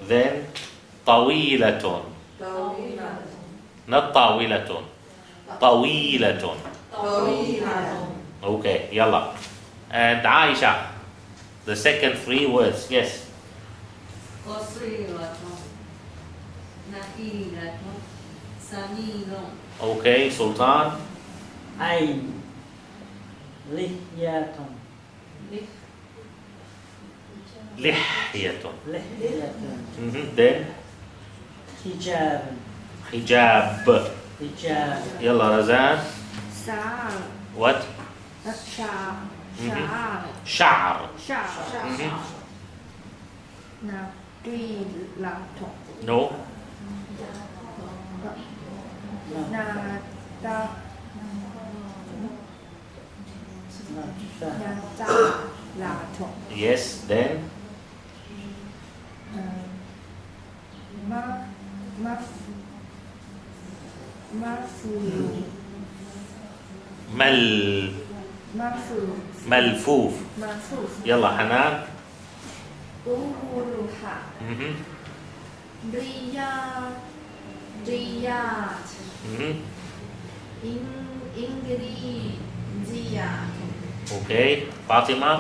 Then, tawilatun. Not tawilatun. Tawilatun. Okay, yalla. And Aisha, the second three words. Yes. Okay, Sultan. Ain Lihyatun لحية. لحية. Then حجاب. hijab. حجاب. يلا رزان. شعر. What? شعر. Mhm. شعر. شعر. شعر. Mhm. نقيلة. No. نادى. نعم. نجالة. Yes. Then مرفوع. مرفوع. ملفوف. مرفوع. يلا حنان. ظهورها. Mhm. رياض. Mhm. إنجليزية. Okay. فاطمة.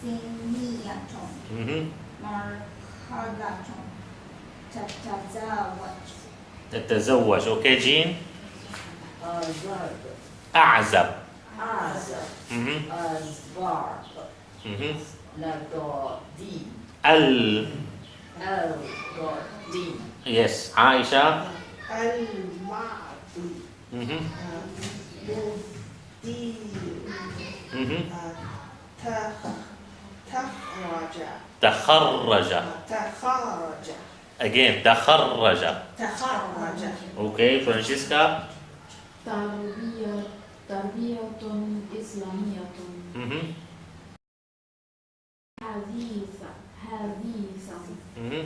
سينية Mhm. مرحلة تتزوج تتزوج. Okay. جين. أزرق. أعزب. أزرق. Mhm. أزرق. Mhm. نقدي. القدي. Yes. عائشة. الماضي Mhm. مدير Mhm. تخرج تخرج. تخرج Again. تخرج. تخرج Okay. فرانشيسكا. تربية إسلامية Mhm. حديثة Mhm.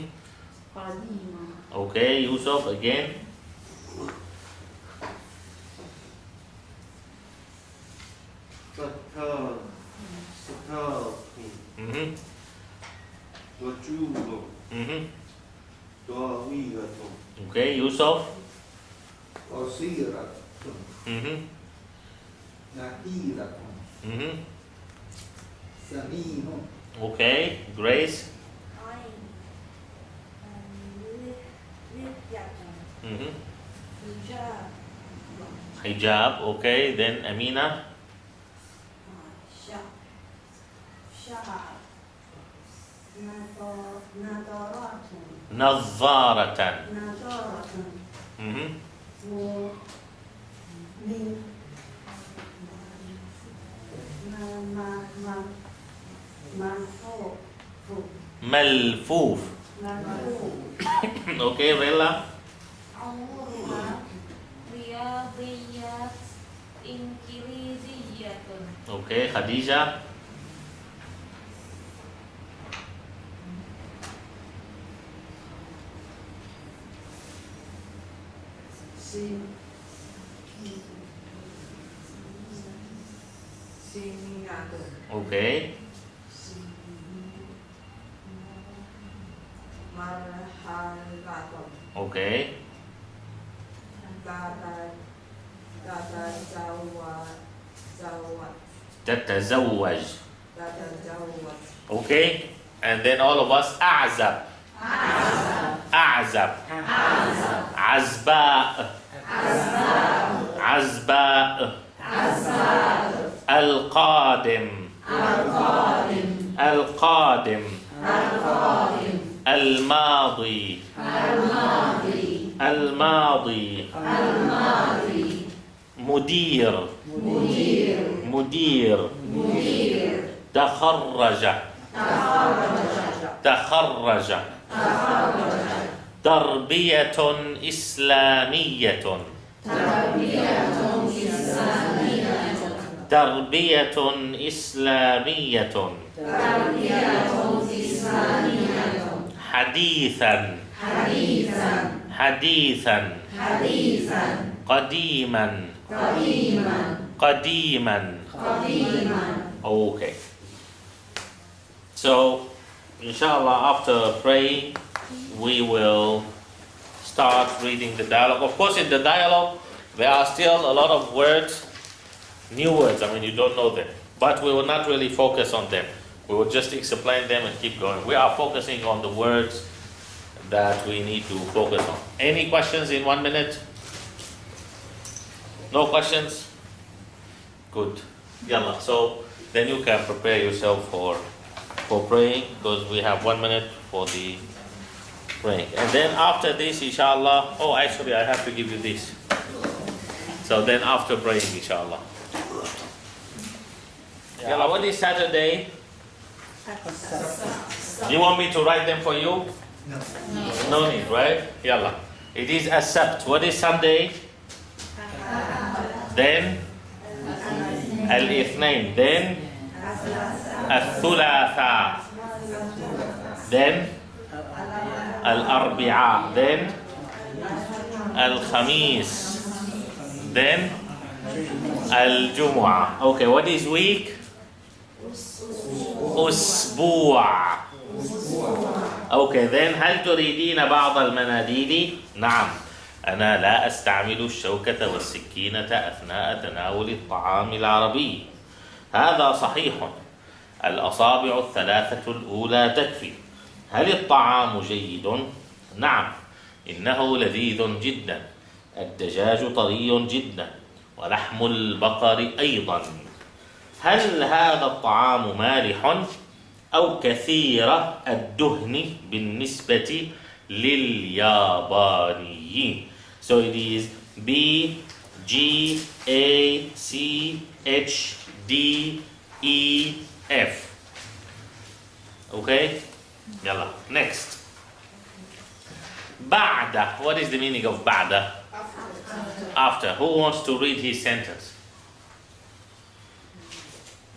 قديمة Okay. يوسف. Again. Mhm. Mhm. Okay. يوسف. قصيرة Mhm. نبيلة Mhm. سمين Okay. Grace. Mhm. Hijab. Okay. Then Amina. شعر نظارات نظارة. نظارة Mhm. مرفوع ملفوف. مرفوع Okay. Rella. عمرها رياضيات إنجليزية. Okay. Khadija. Okay. Okay. تتزوج. Okay. And then all of us أعزب. أعزب. عزباء. عزباء. القادم. القادم. الماضي. الماضي. مدير. مدير. تخرج. تخرج. تربية إسلامية. تربية إسلامية. حديثا. حديثا. قديما. قديما. Okay. So, inshallah, after praying, we will start reading the dialogue. Of course, in the dialogue, there are still a lot of words, new words. I mean, you don't know them. But we will not really focus on them. We will just explain them and keep going. We are focusing on the words that we need to focus on. Any questions in 1 minute? No questions? Good. Yalla. So then you can prepare yourself for for praying because we have 1 minute for the praying. And then after this, inshallah, oh, actually, I have to give you this. So then after praying, inshallah. Yalla, what is Saturday? You want me to write them for you? No. No need, right? Yalla. It is As-Sabt. What is Sunday? Then Al-Ithnain. Then Al-Thulatha. Then Al-Arbi'a. Then Al-Khamis. Then Al-Jumu'ah. Okay, what is week? أسبوع. Okay, then هل تريدين بعض المناديل؟ نعم. أنا لا أستعمل الشوكة والسكينة أثناء تناول الطعام العربي. هذا صحيح. الأصابع الثلاثة الأولى تكفي. هل الطعام جيد؟ نعم. إنه لذيذ جدا. الدجاج طري جدا. ولحم البقر أيضا. هل هذا الطعام مالح أو كثير الدهن بالنسبة لليابانيين؟ So it is B, G, A, C, H, D, E, F. Okay? Yalla. Next. بعد. What is the meaning of بعد? After. Who wants to read his sentence?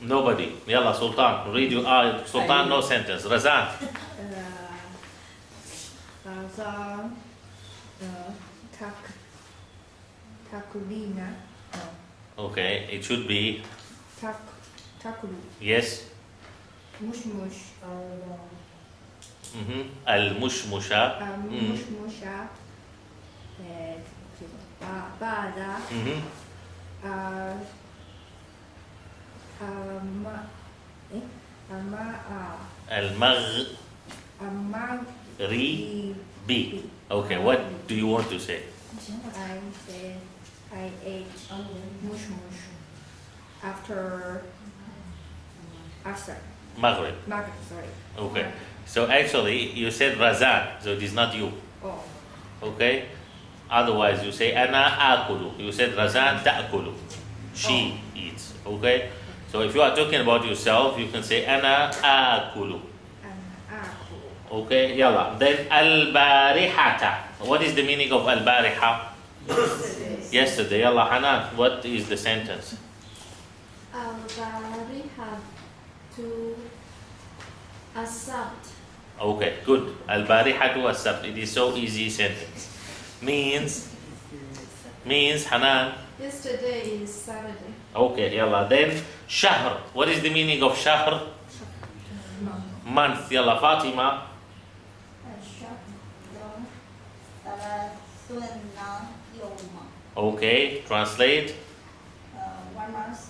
Nobody. Yalla, Sultan. Read you. Sultan, no sentence. Razan. Razan takulina Okay, it should be. takulu Yes. mushmush Al-mushmusha. mushmusha bada Al-maghribi. Okay, what do you want to say? I ate mushmush after Asr. Maghrib. Sorry. Okay. So actually, you said Razan, so it is not you. Oh. Okay? Otherwise, you say Ana akulu. You said Razan ta'kulu. She eats. Okay? So if you are talking about yourself, you can say Ana akulu. Okay? Yalla. Then al-barihata. What is the meaning of al-bariha? Yesterday. Yalla Hanan. What is the sentence? To accept. Okay, good. Al-barihatu as-sabt. It is so easy sentence. Means Hanan. Yesterday is Saturday. Okay, yalla. Then shahr. What is the meaning of shahr? Month. Yalla Fatima. Okay, translate. 1 month,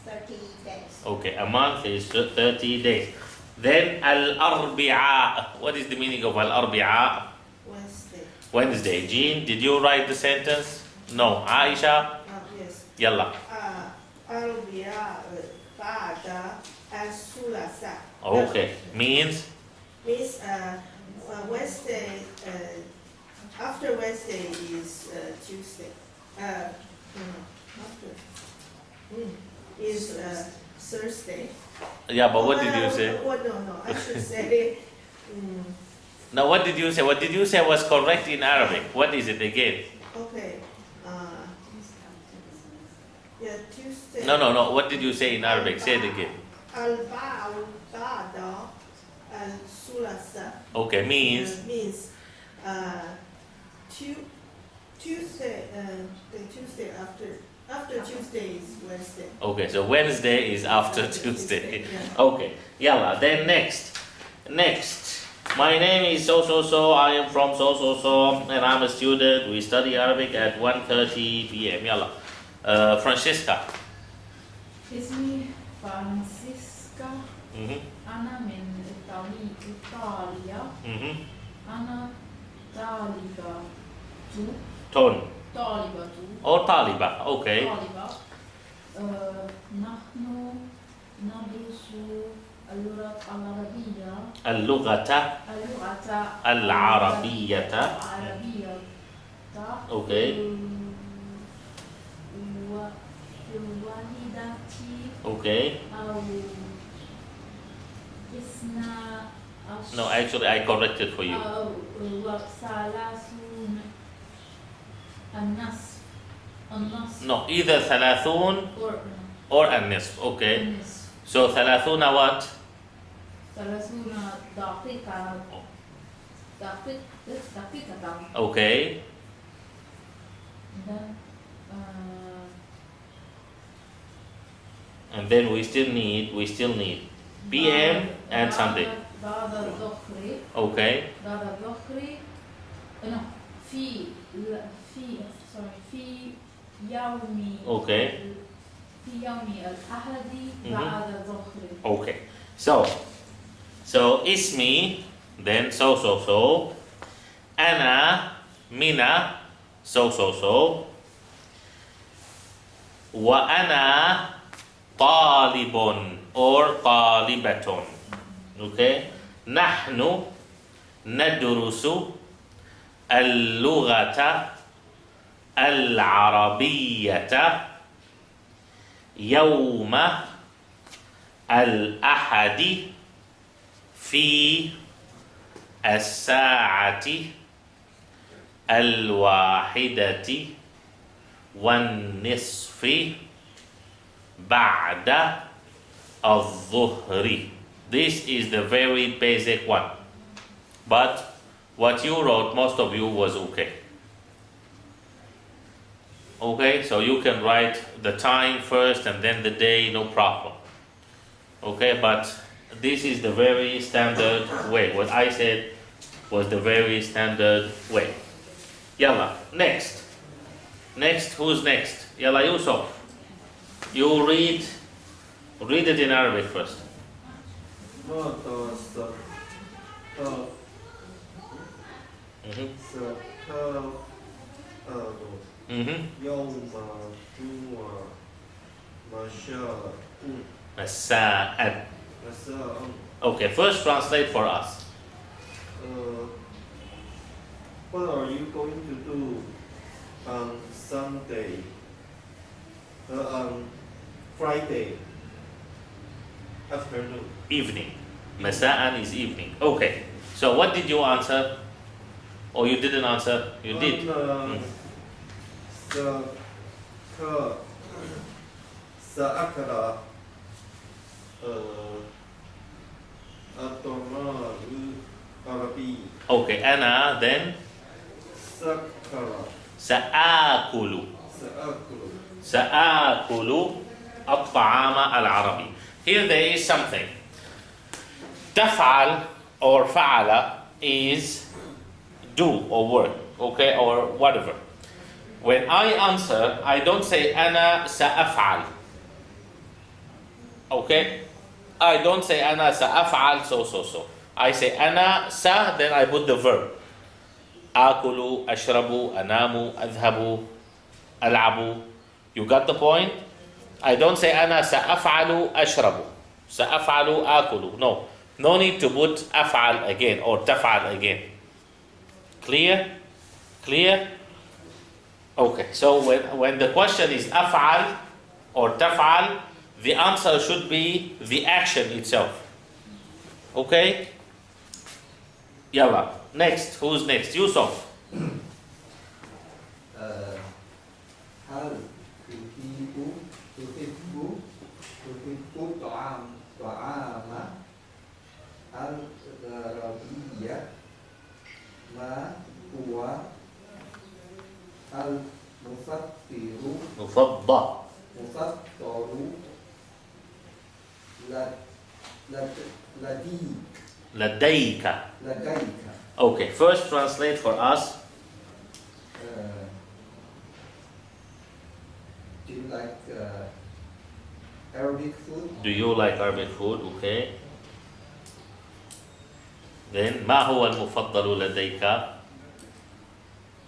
30 days. Okay, a month is 30 days. Then al-arbi'a. What is the meaning of al-arbi'a? Wednesday. Jean, did you write the sentence? No. Aisha? Yes. Yalla. Arabia Ba'da as-Sulasa. Okay, means? Means Wednesday, after Wednesday is Tuesday. After. Is Thursday. Yeah, but what did you say? No, I should say. Now, what did you say? What did you say was correct in Arabic? What is it again? Okay. Yeah, Tuesday. No. What did you say in Arabic? Say it again. Al-Ba'da al-Sulasa. Okay, means? Means Tuesday, the Tuesday after Tuesday is Wednesday. Okay, so Wednesday is after Tuesday. Yeah. Okay, yalla. Then next. My name is so. I am from so, and I'm a student. We study Arabic at 1:30 p.m. Yalla. Francesca. اسمي فرانسيسكا. أنا من إيطاليا. أنا طالبة. طالبة. Or طالبة. Okay. طالبة. نحن ندرس اللغة العربية اللغة اللغة العربية. العربية Okay. في الواحدة Okay. أو إثنا No, actually, I corrected for you. أو وثلاثون النصف No, either ثلاثون or النصف. Okay. النصف So ثلاثون what? 30 دقيقة دقيقة Okay. then And then we still need PM and Sunday. بعد الظهر Okay. بعد الظهر no في يوم Okay. في يوم الأحد Mhm. بعد الظهر. Okay. So اسمي then so أنا منا so وأنا طالب or طالبة. Okay. نحن ندرس اللغة العربية يوم الأحد في الساعة 1:30 بعد الظهر. This is the very basic one. But what you wrote, most of you was okay. Okay, so you can write the time first and then the day, no problem. Okay, but this is the very standard way. What I said was the very standard way. Yalla, next. Next, who's next? Yalla Yusuf. You read it in Arabic first. Mm-hmm. Mm-hmm. Masa'ad. Okay, first translate for us. What are you going to do on Sunday? On Friday afternoon. Evening. Masa'an is evening. Okay. So what did you answer? Or you didn't answer? You did. Mm. سأقرأ الدراسة العربية. Okay, أنا then سآكل الطعام العربي. Here there is something. تفعل or فعل is do or work, okay, or whatever. When I answer, I don't say أنا سأفعل. Okay? I don't say أنا سأفعل so. I say أنا س, then I put the verb. آكل, أشرب, أنام, أذهب, ألعب. You got the point? I don't say أنا سأفعل أشرب. سأفعل آكل. No need to put أفعل again or تفعل again. Clear? Okay, so when the question is أفعل or تفعل, the answer should be the action itself. Okay? Yalla. Next. Who's next? Yusuf. هل تحب طعام العربية؟ ما هو مفضل لديك. Okay, first translate for us. Do you like Arabic food? Do you like Arabic food? Okay. Then ما هو المفضل لديك?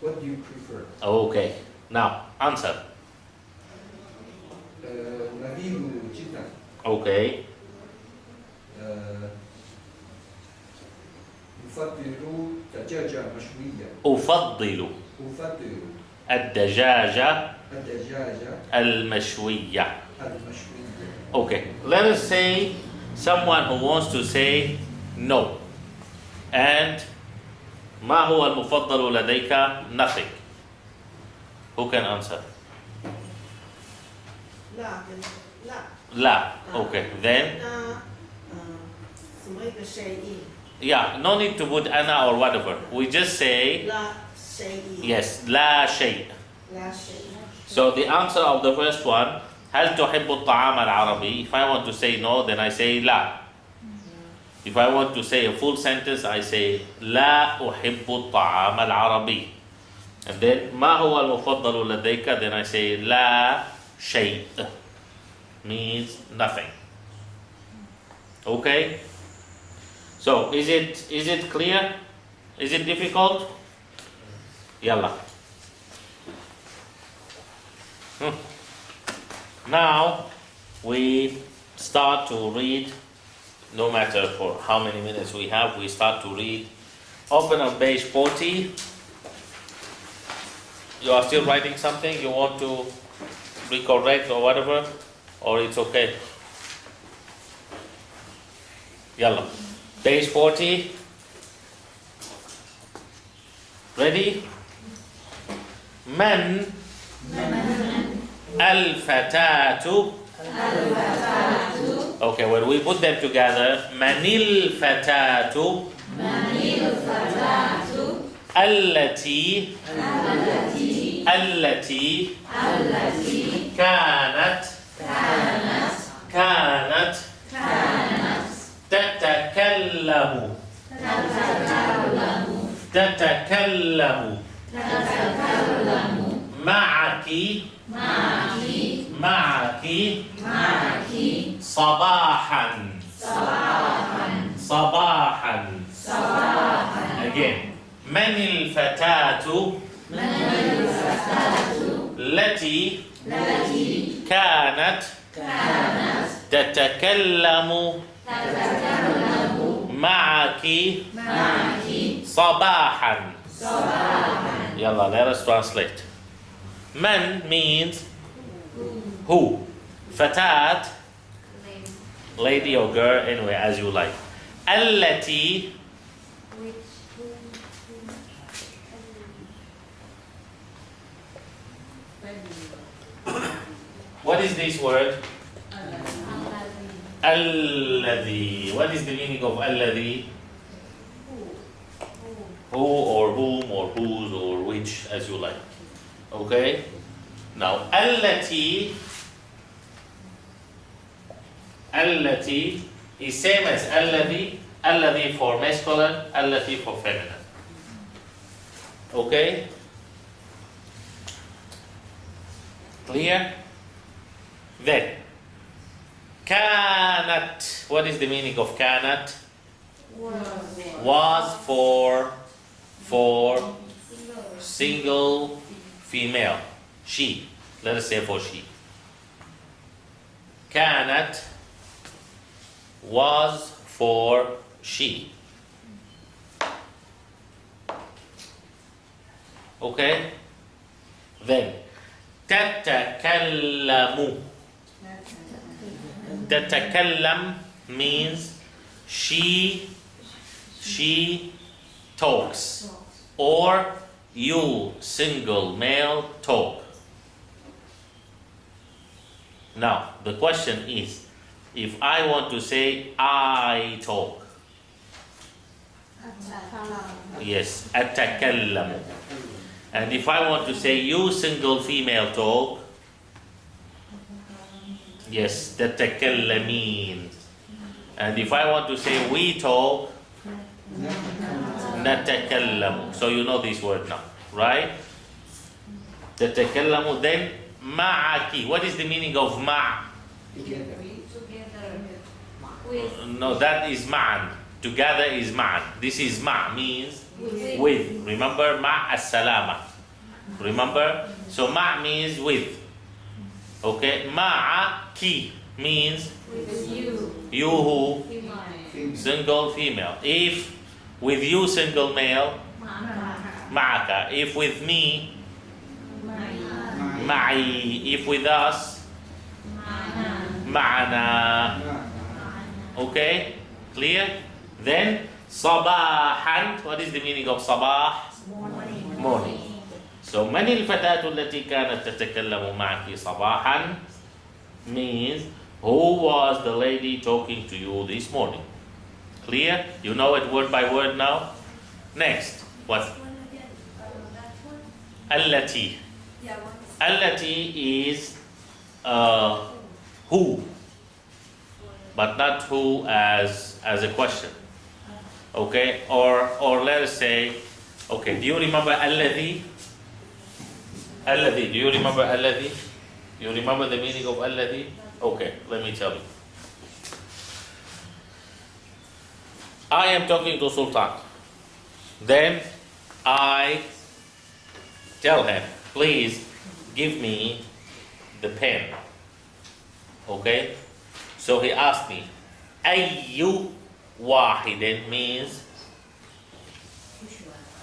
What do you prefer? Okay. Now answer. نبيل جدا. Okay. أفضل دجاجة مشوية. أفضل أفضل الدجاجة الدجاجة المشوية. المشوية. Okay, let us say someone who wants to say no. And ما هو المفضل لديك? Nothing. Who can answer? لا لا لا. Okay, then لا什么一个 شيء yeah, no need to put أنا or whatever. We just say لا شيء yes, لا شيء. لا شيء. So the answer of the first one, هل تحب الطعام العربي? If I want to say no, then I say لا. If I want to say a full sentence, I say لا أحب الطعام العربي. And then ما هو المفضل لديك? Then I say لا شيء. Means nothing. Okay? So is it clear? Is it difficult? Yalla. Now we start to read, no matter for how many minutes we have, we start to read. Open on page 40. You are still writing something you want to recorrect or whatever, or it's okay? Yalla. Page 40. Ready? من الفتاة. Okay, when we put them together, من الفتاة التي كانت تتكلم معك صباحا. Again. من الفتاة التي كانت تتكلم معك صباحا. Yalla, let us translate. Man means who? Fatat, lady or girl, anyway, as you like. Allati, what is this word? Alladhi. What is the meaning of alladhi? Who or whom or whose or which, as you like. Okay? Now, allati is same as alladhi. Alladhi for masculine, allati for feminine. Okay? Clear? Then, kanat. What is the meaning of kanat? Was for single female. She. Let us say for she. Kanat was for she. Okay? Then, tatakallamu. Tatakallam means she talks, or you, single male, talk. Now, the question is, if I want to say I talk, yes, atakallamu. And if I want to say you, single female, talk, yes, tatakallamin. And if I want to say we talk, natakallamu. So you know this word now, right? Tatakallamu. Then ma'aki. What is the meaning of ma'? Together with No, that is ma'an. Together is ma'an. This is ma' means with. Remember ma' as-salama. Remember? So ma' means with. Okay? Ma'aki means you. you who? Female. Single female. If With you, single male, Ma'aka. ma'aka. If with me, Ma'i. ma'i. If with us, Ma'ana. ma'ana. Okay? Clear? Then, sabahan. What is the meaning of sabah? Morning. So, من الفتاة التي كانت تتكلم معك صباحا means who was the lady talking to you this morning? Clear? You know it word by word now? Next. What? That one? التي. Yeah, one is التي is who, but not who as a question. Okay? Or let us say, okay, do you remember الذي? الذي, do you remember الذي? You remember the meaning of الذي? Okay, let me tell you. I am talking to Sultan. Then I tell him, please give me the pen. Okay? So he asked me, أي واحد means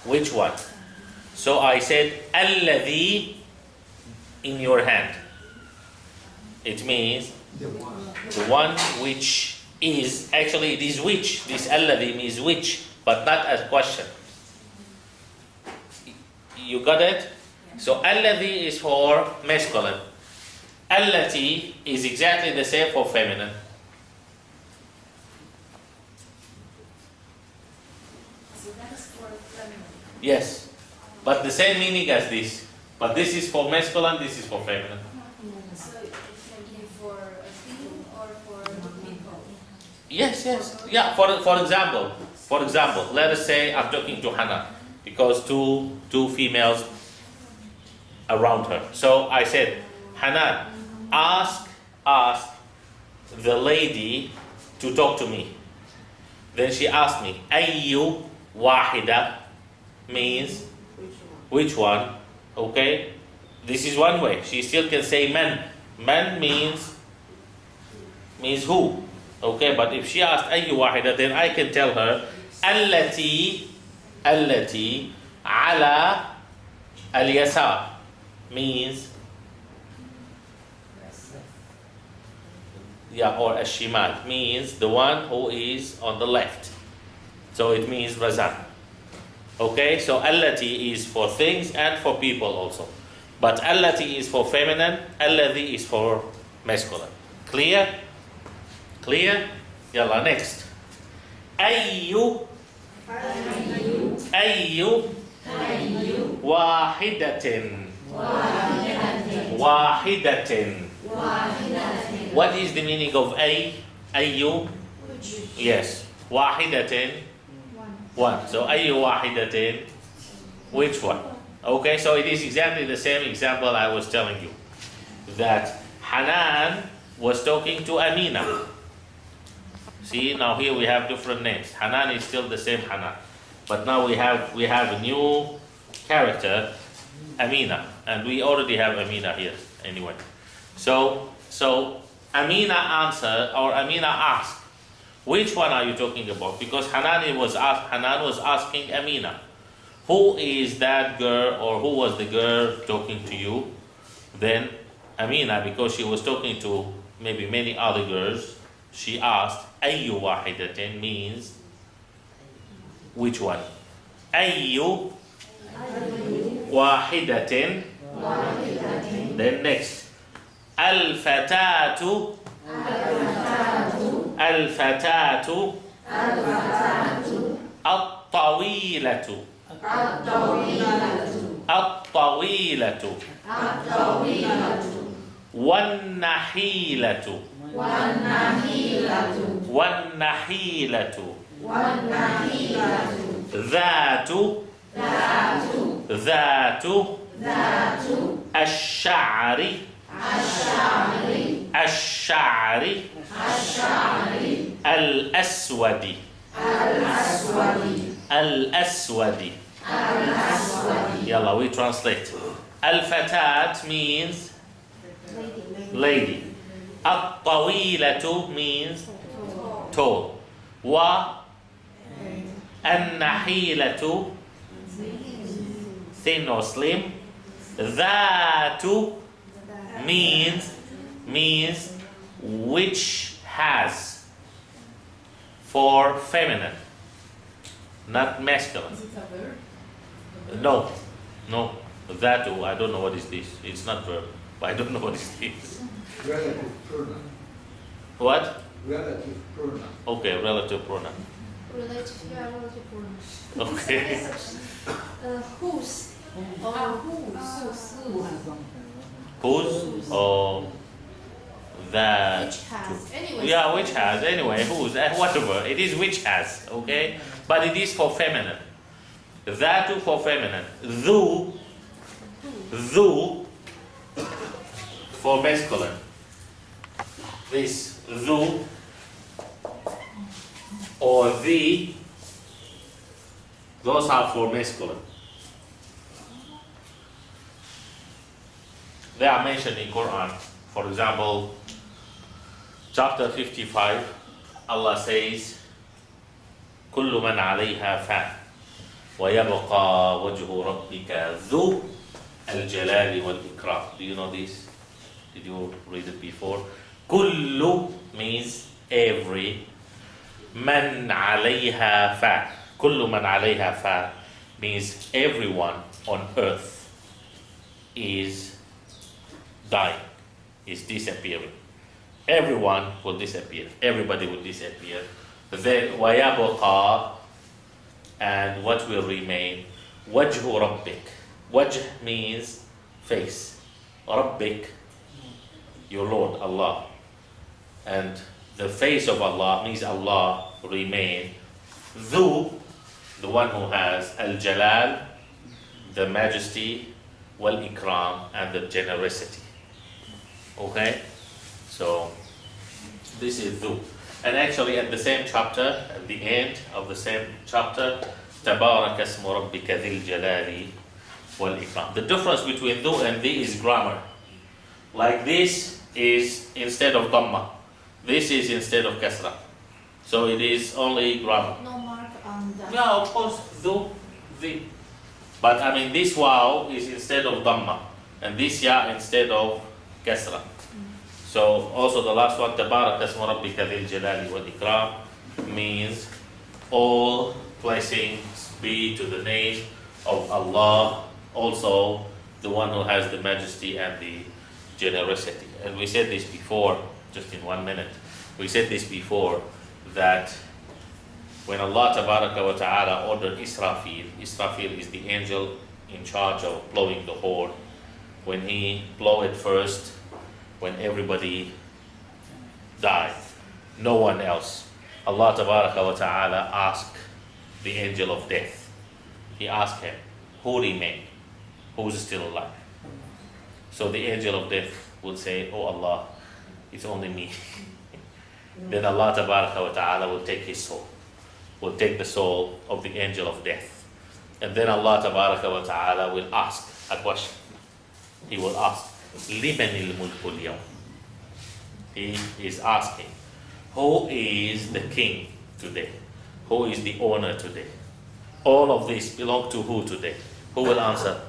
which one? So I said, الذي in your hand. It means The one. the one which is, actually it is which. This الذي means which, but not as question. You got it? So الذي is for masculine. التي is exactly the same for feminine. so that is for feminine. Yes, but the same meaning as this. But this is for masculine, this is for feminine. So it can be for a thing or for people. Yes, yes. Yeah, for example, let us say I'm talking to Hannah because two females around her. So I said, Hannah, ask the lady to talk to me. Then she asked me, أي واحدة means which one? Okay? This is one way. She still can say man. Man means who? Okay, but if she asked أي واحدة, then I can tell her التي على اليسار means or الشمال means the one who is on the left. So it means Razan. Okay, so التي is for things and for people also. But التي is for feminine, الذي is for masculine. Clear? Clear? Yalla, next. أي واحدة. What is the meaning of أي? أي? Yes. واحدة. One. So أي واحدة? Which one? Okay, so it is exactly the same example I was telling you. That Hanan was talking to Amina. See, now here we have different names. Hanan is still the same Hanan. But now we have a new character, Amina. And we already have Amina here anyway. So Amina answered, or Amina asked, which one are you talking about? Because Hanan was asking Amina, who is that girl, or who was the girl talking to you? Then Amina, because she was talking to maybe many other girls, she asked, أي واحدة means which one? أي واحدة. Then next, الفتاة الطويلة والنحيلة ذات الشعر الأسود. Yalla, we translate. Al-Fatat means lady. Al-Tawilatu means tall. النحيلة thin or slim. ذات means which has, for feminine, not masculine. Is it a verb? No. That I don't know what is this. It's not verb, but I don't know what is this. Relative pronoun. What? Relative pronoun. Okay, relative pronoun. Relative, yeah, relative pronouns. Okay. Whose? Who has one? Whose or that? Which has. Anyway. Yeah, which has. Anyway, whose, whatever. It is which has, okay? But it is for feminine. That for feminine. Thu for masculine. This thu or the, those are for masculine. They are mentioned in Quran. For example, chapter 55, Allah says, كل من عليها فان ويبقى وجه ربك ذو الجلال والإكرام. Do you know this? Did you read it before? كل means every. من عليها فان. كل من عليها فان means everyone on earth is dying, is disappearing. Everyone will disappear. Everybody will disappear. Then وَيَبْقَى, and what will remain? وَجْهُ رَبِّكَ. Wajh means face. Rabbik, your Lord, Allah. And the face of Allah means Allah remain. Dhu, the one who has al-jalal, the majesty, wal-ikram, and the generosity. Okay? So, this is Dhu. And actually at the same chapter, at the end of the same chapter, تَبَارَكَ اسْمُ رَبِّكَ ذِي الْجَلَالِ وَالْإِكْرَامِ. The difference between Dhu and Thi is grammar. Like this is instead of Dhamma. This is instead of Kasra. So it is only grammar. No mark on the. Yeah, of course, Dhu, Thi. But I mean, this Waw is instead of Dhamma. And this Ya instead of Kasra. So also the last one, تَبَارَكَ اسْمُ رَبِّكَ ذِي الْجَلَالِ وَالْإِكْرَامِ, means all blessings be to the name of Allah, also the one who has the majesty and the generosity. And we said this before, just in 1 minute. We said this before, that when Allah Tabaraka wa Ta'ala ordered Israfil, Israfil is the angel in charge of blowing the horn. When he blew it first, when everybody died, no one else, Allah Tabaraka wa Ta'ala asked the angel of death. He asked him, who remained? Who's still alive? So the angel of death would say, oh Allah, it's only me. Then Allah Tabaraka wa Ta'ala will take his soul, will take the soul of the angel of death. And then Allah Tabaraka wa Ta'ala will ask a question. He will ask, لِمَنِ الْمُلْكُ الْيَوْمِ. He is asking, who is the king today? Who is the owner today? All of this belong to who today? Who will answer?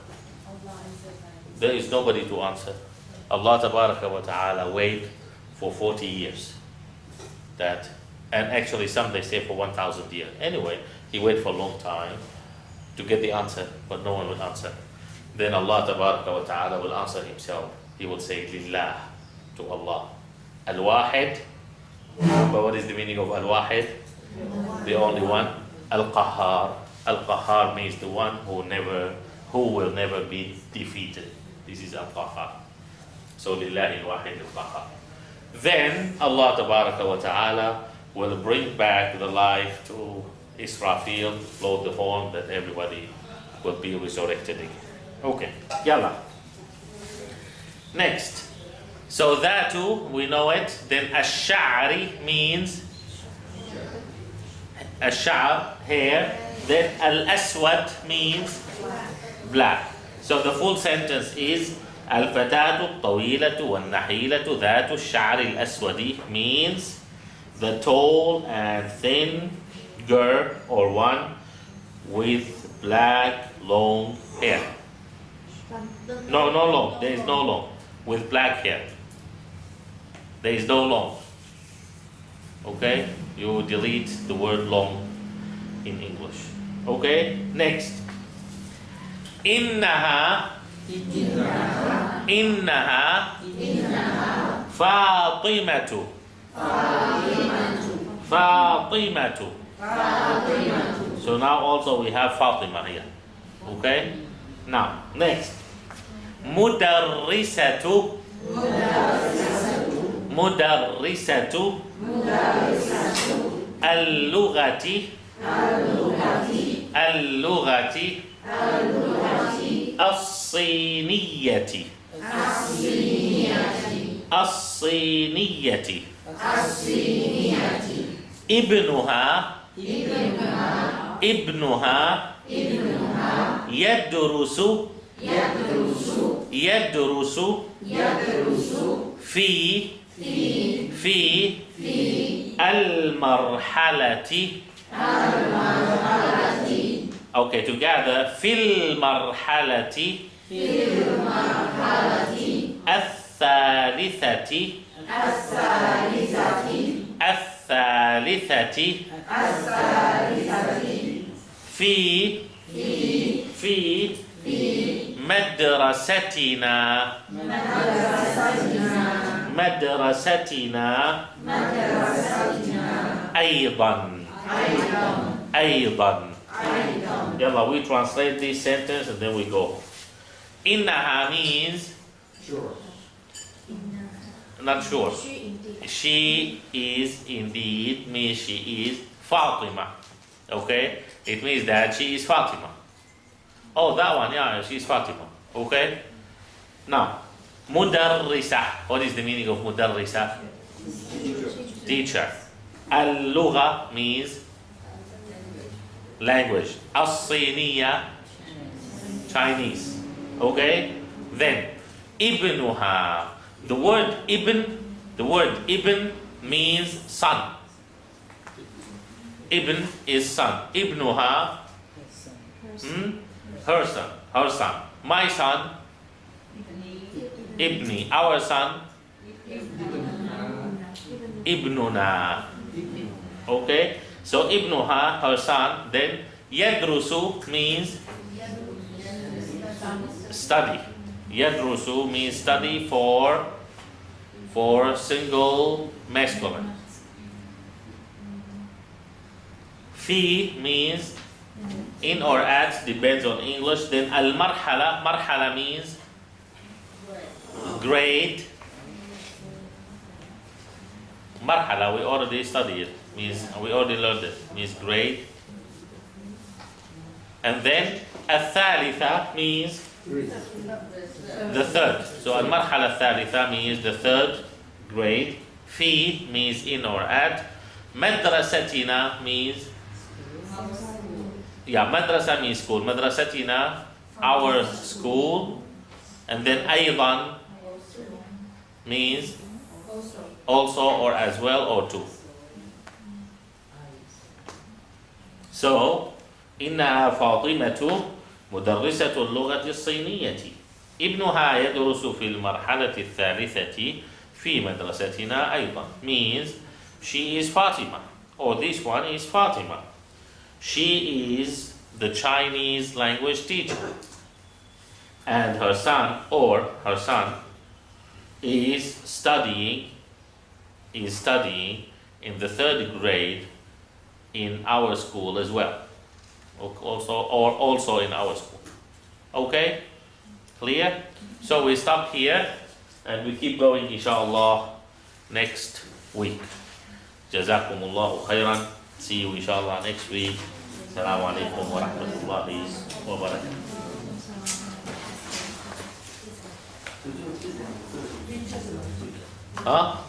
There is nobody to answer. Allah Tabaraka wa Ta'ala wait for 40 years. That, and actually some they say for 1,000 years. Anyway, he wait for a long time to get the answer, but no one will answer. Then Allah Tabaraka wa Ta'ala will answer himself. He will say, Lillah, to Allah. Al-Wahid. But what is the meaning of Al-Wahid? The only one. Al-Qahhar. Al-Qahhar means the one who will never be defeated. This is Al-Qahhar. So Lillahi al-Wahid al-Qahhar. Then Allah Tabaraka wa Ta'ala will bring back the life to Israfil, blow the horn, that everybody will be resurrected again. Okay, yalla. Next. So that too, we know it. Then ash-sha'ri means ash-sha'r, hair. Then al-aswad means black. So the full sentence is al-fatatu tawilatu wal-nahilatu dhatu ash-sha'ri al-aswadi, means the tall and thin girl or one with black long hair. No, no long. There is no long. With black hair. There is no long. Okay? You delete the word long in English. Okay? Next. إنها فاطمة فاطمة. So now also we have Fatima here. Okay? Now, next. مدرسة مدرسة اللغة الصينية الصينية ابنها يدرس في المرحلة Okay, together في المرحلة الثالثة في مدرستنا أيضا Yalla, we translate this sentence and then we go. Innaha means Sure. not sure. She is indeed means she is Fatima. Okay? It means that she is Fatima. Oh, that one, yeah, she is Fatima. Okay? Now, Mudarrisa. What is the meaning of Mudarrisa? Teacher. Al-Lugha means language. As-Siniya, Chinese. Okay? Then, Ibnuha. The word Ibn means son. Ibn is son. Ibnuha, her son. My son, Ibni. Our son, Ibnuna. Okay? So Ibnuha, her son. Then Yadrusu means study. Yadrusu means study for single masculine. Fi means in or at, depends on English. Then marhala means grade. Marhala, we already studied it. We already learned it. Means grade. And then al-thalitha means the third. So al-marhala al-thalitha means the third grade. Fi means in or at. Madrasatina means madrasa means school. Madrasatina, our school. And then aydan means also or as well or to. So, إنها فاطمة مدرسة اللغة الصينية. ابنها يدرس في المرحلة الثالثة في مدرستنا أيضا. Means she is Fatima, or this one is Fatima. She is the Chinese language teacher, and her son is studying in the third grade in our school as well. Also in our school. Okay? Clear? So we stop here and we keep going inshallah next week. Jazakumullahu khairan. See you inshallah next week. Assalamu alaikum wa rahmatullahi wa barakatuh. Huh?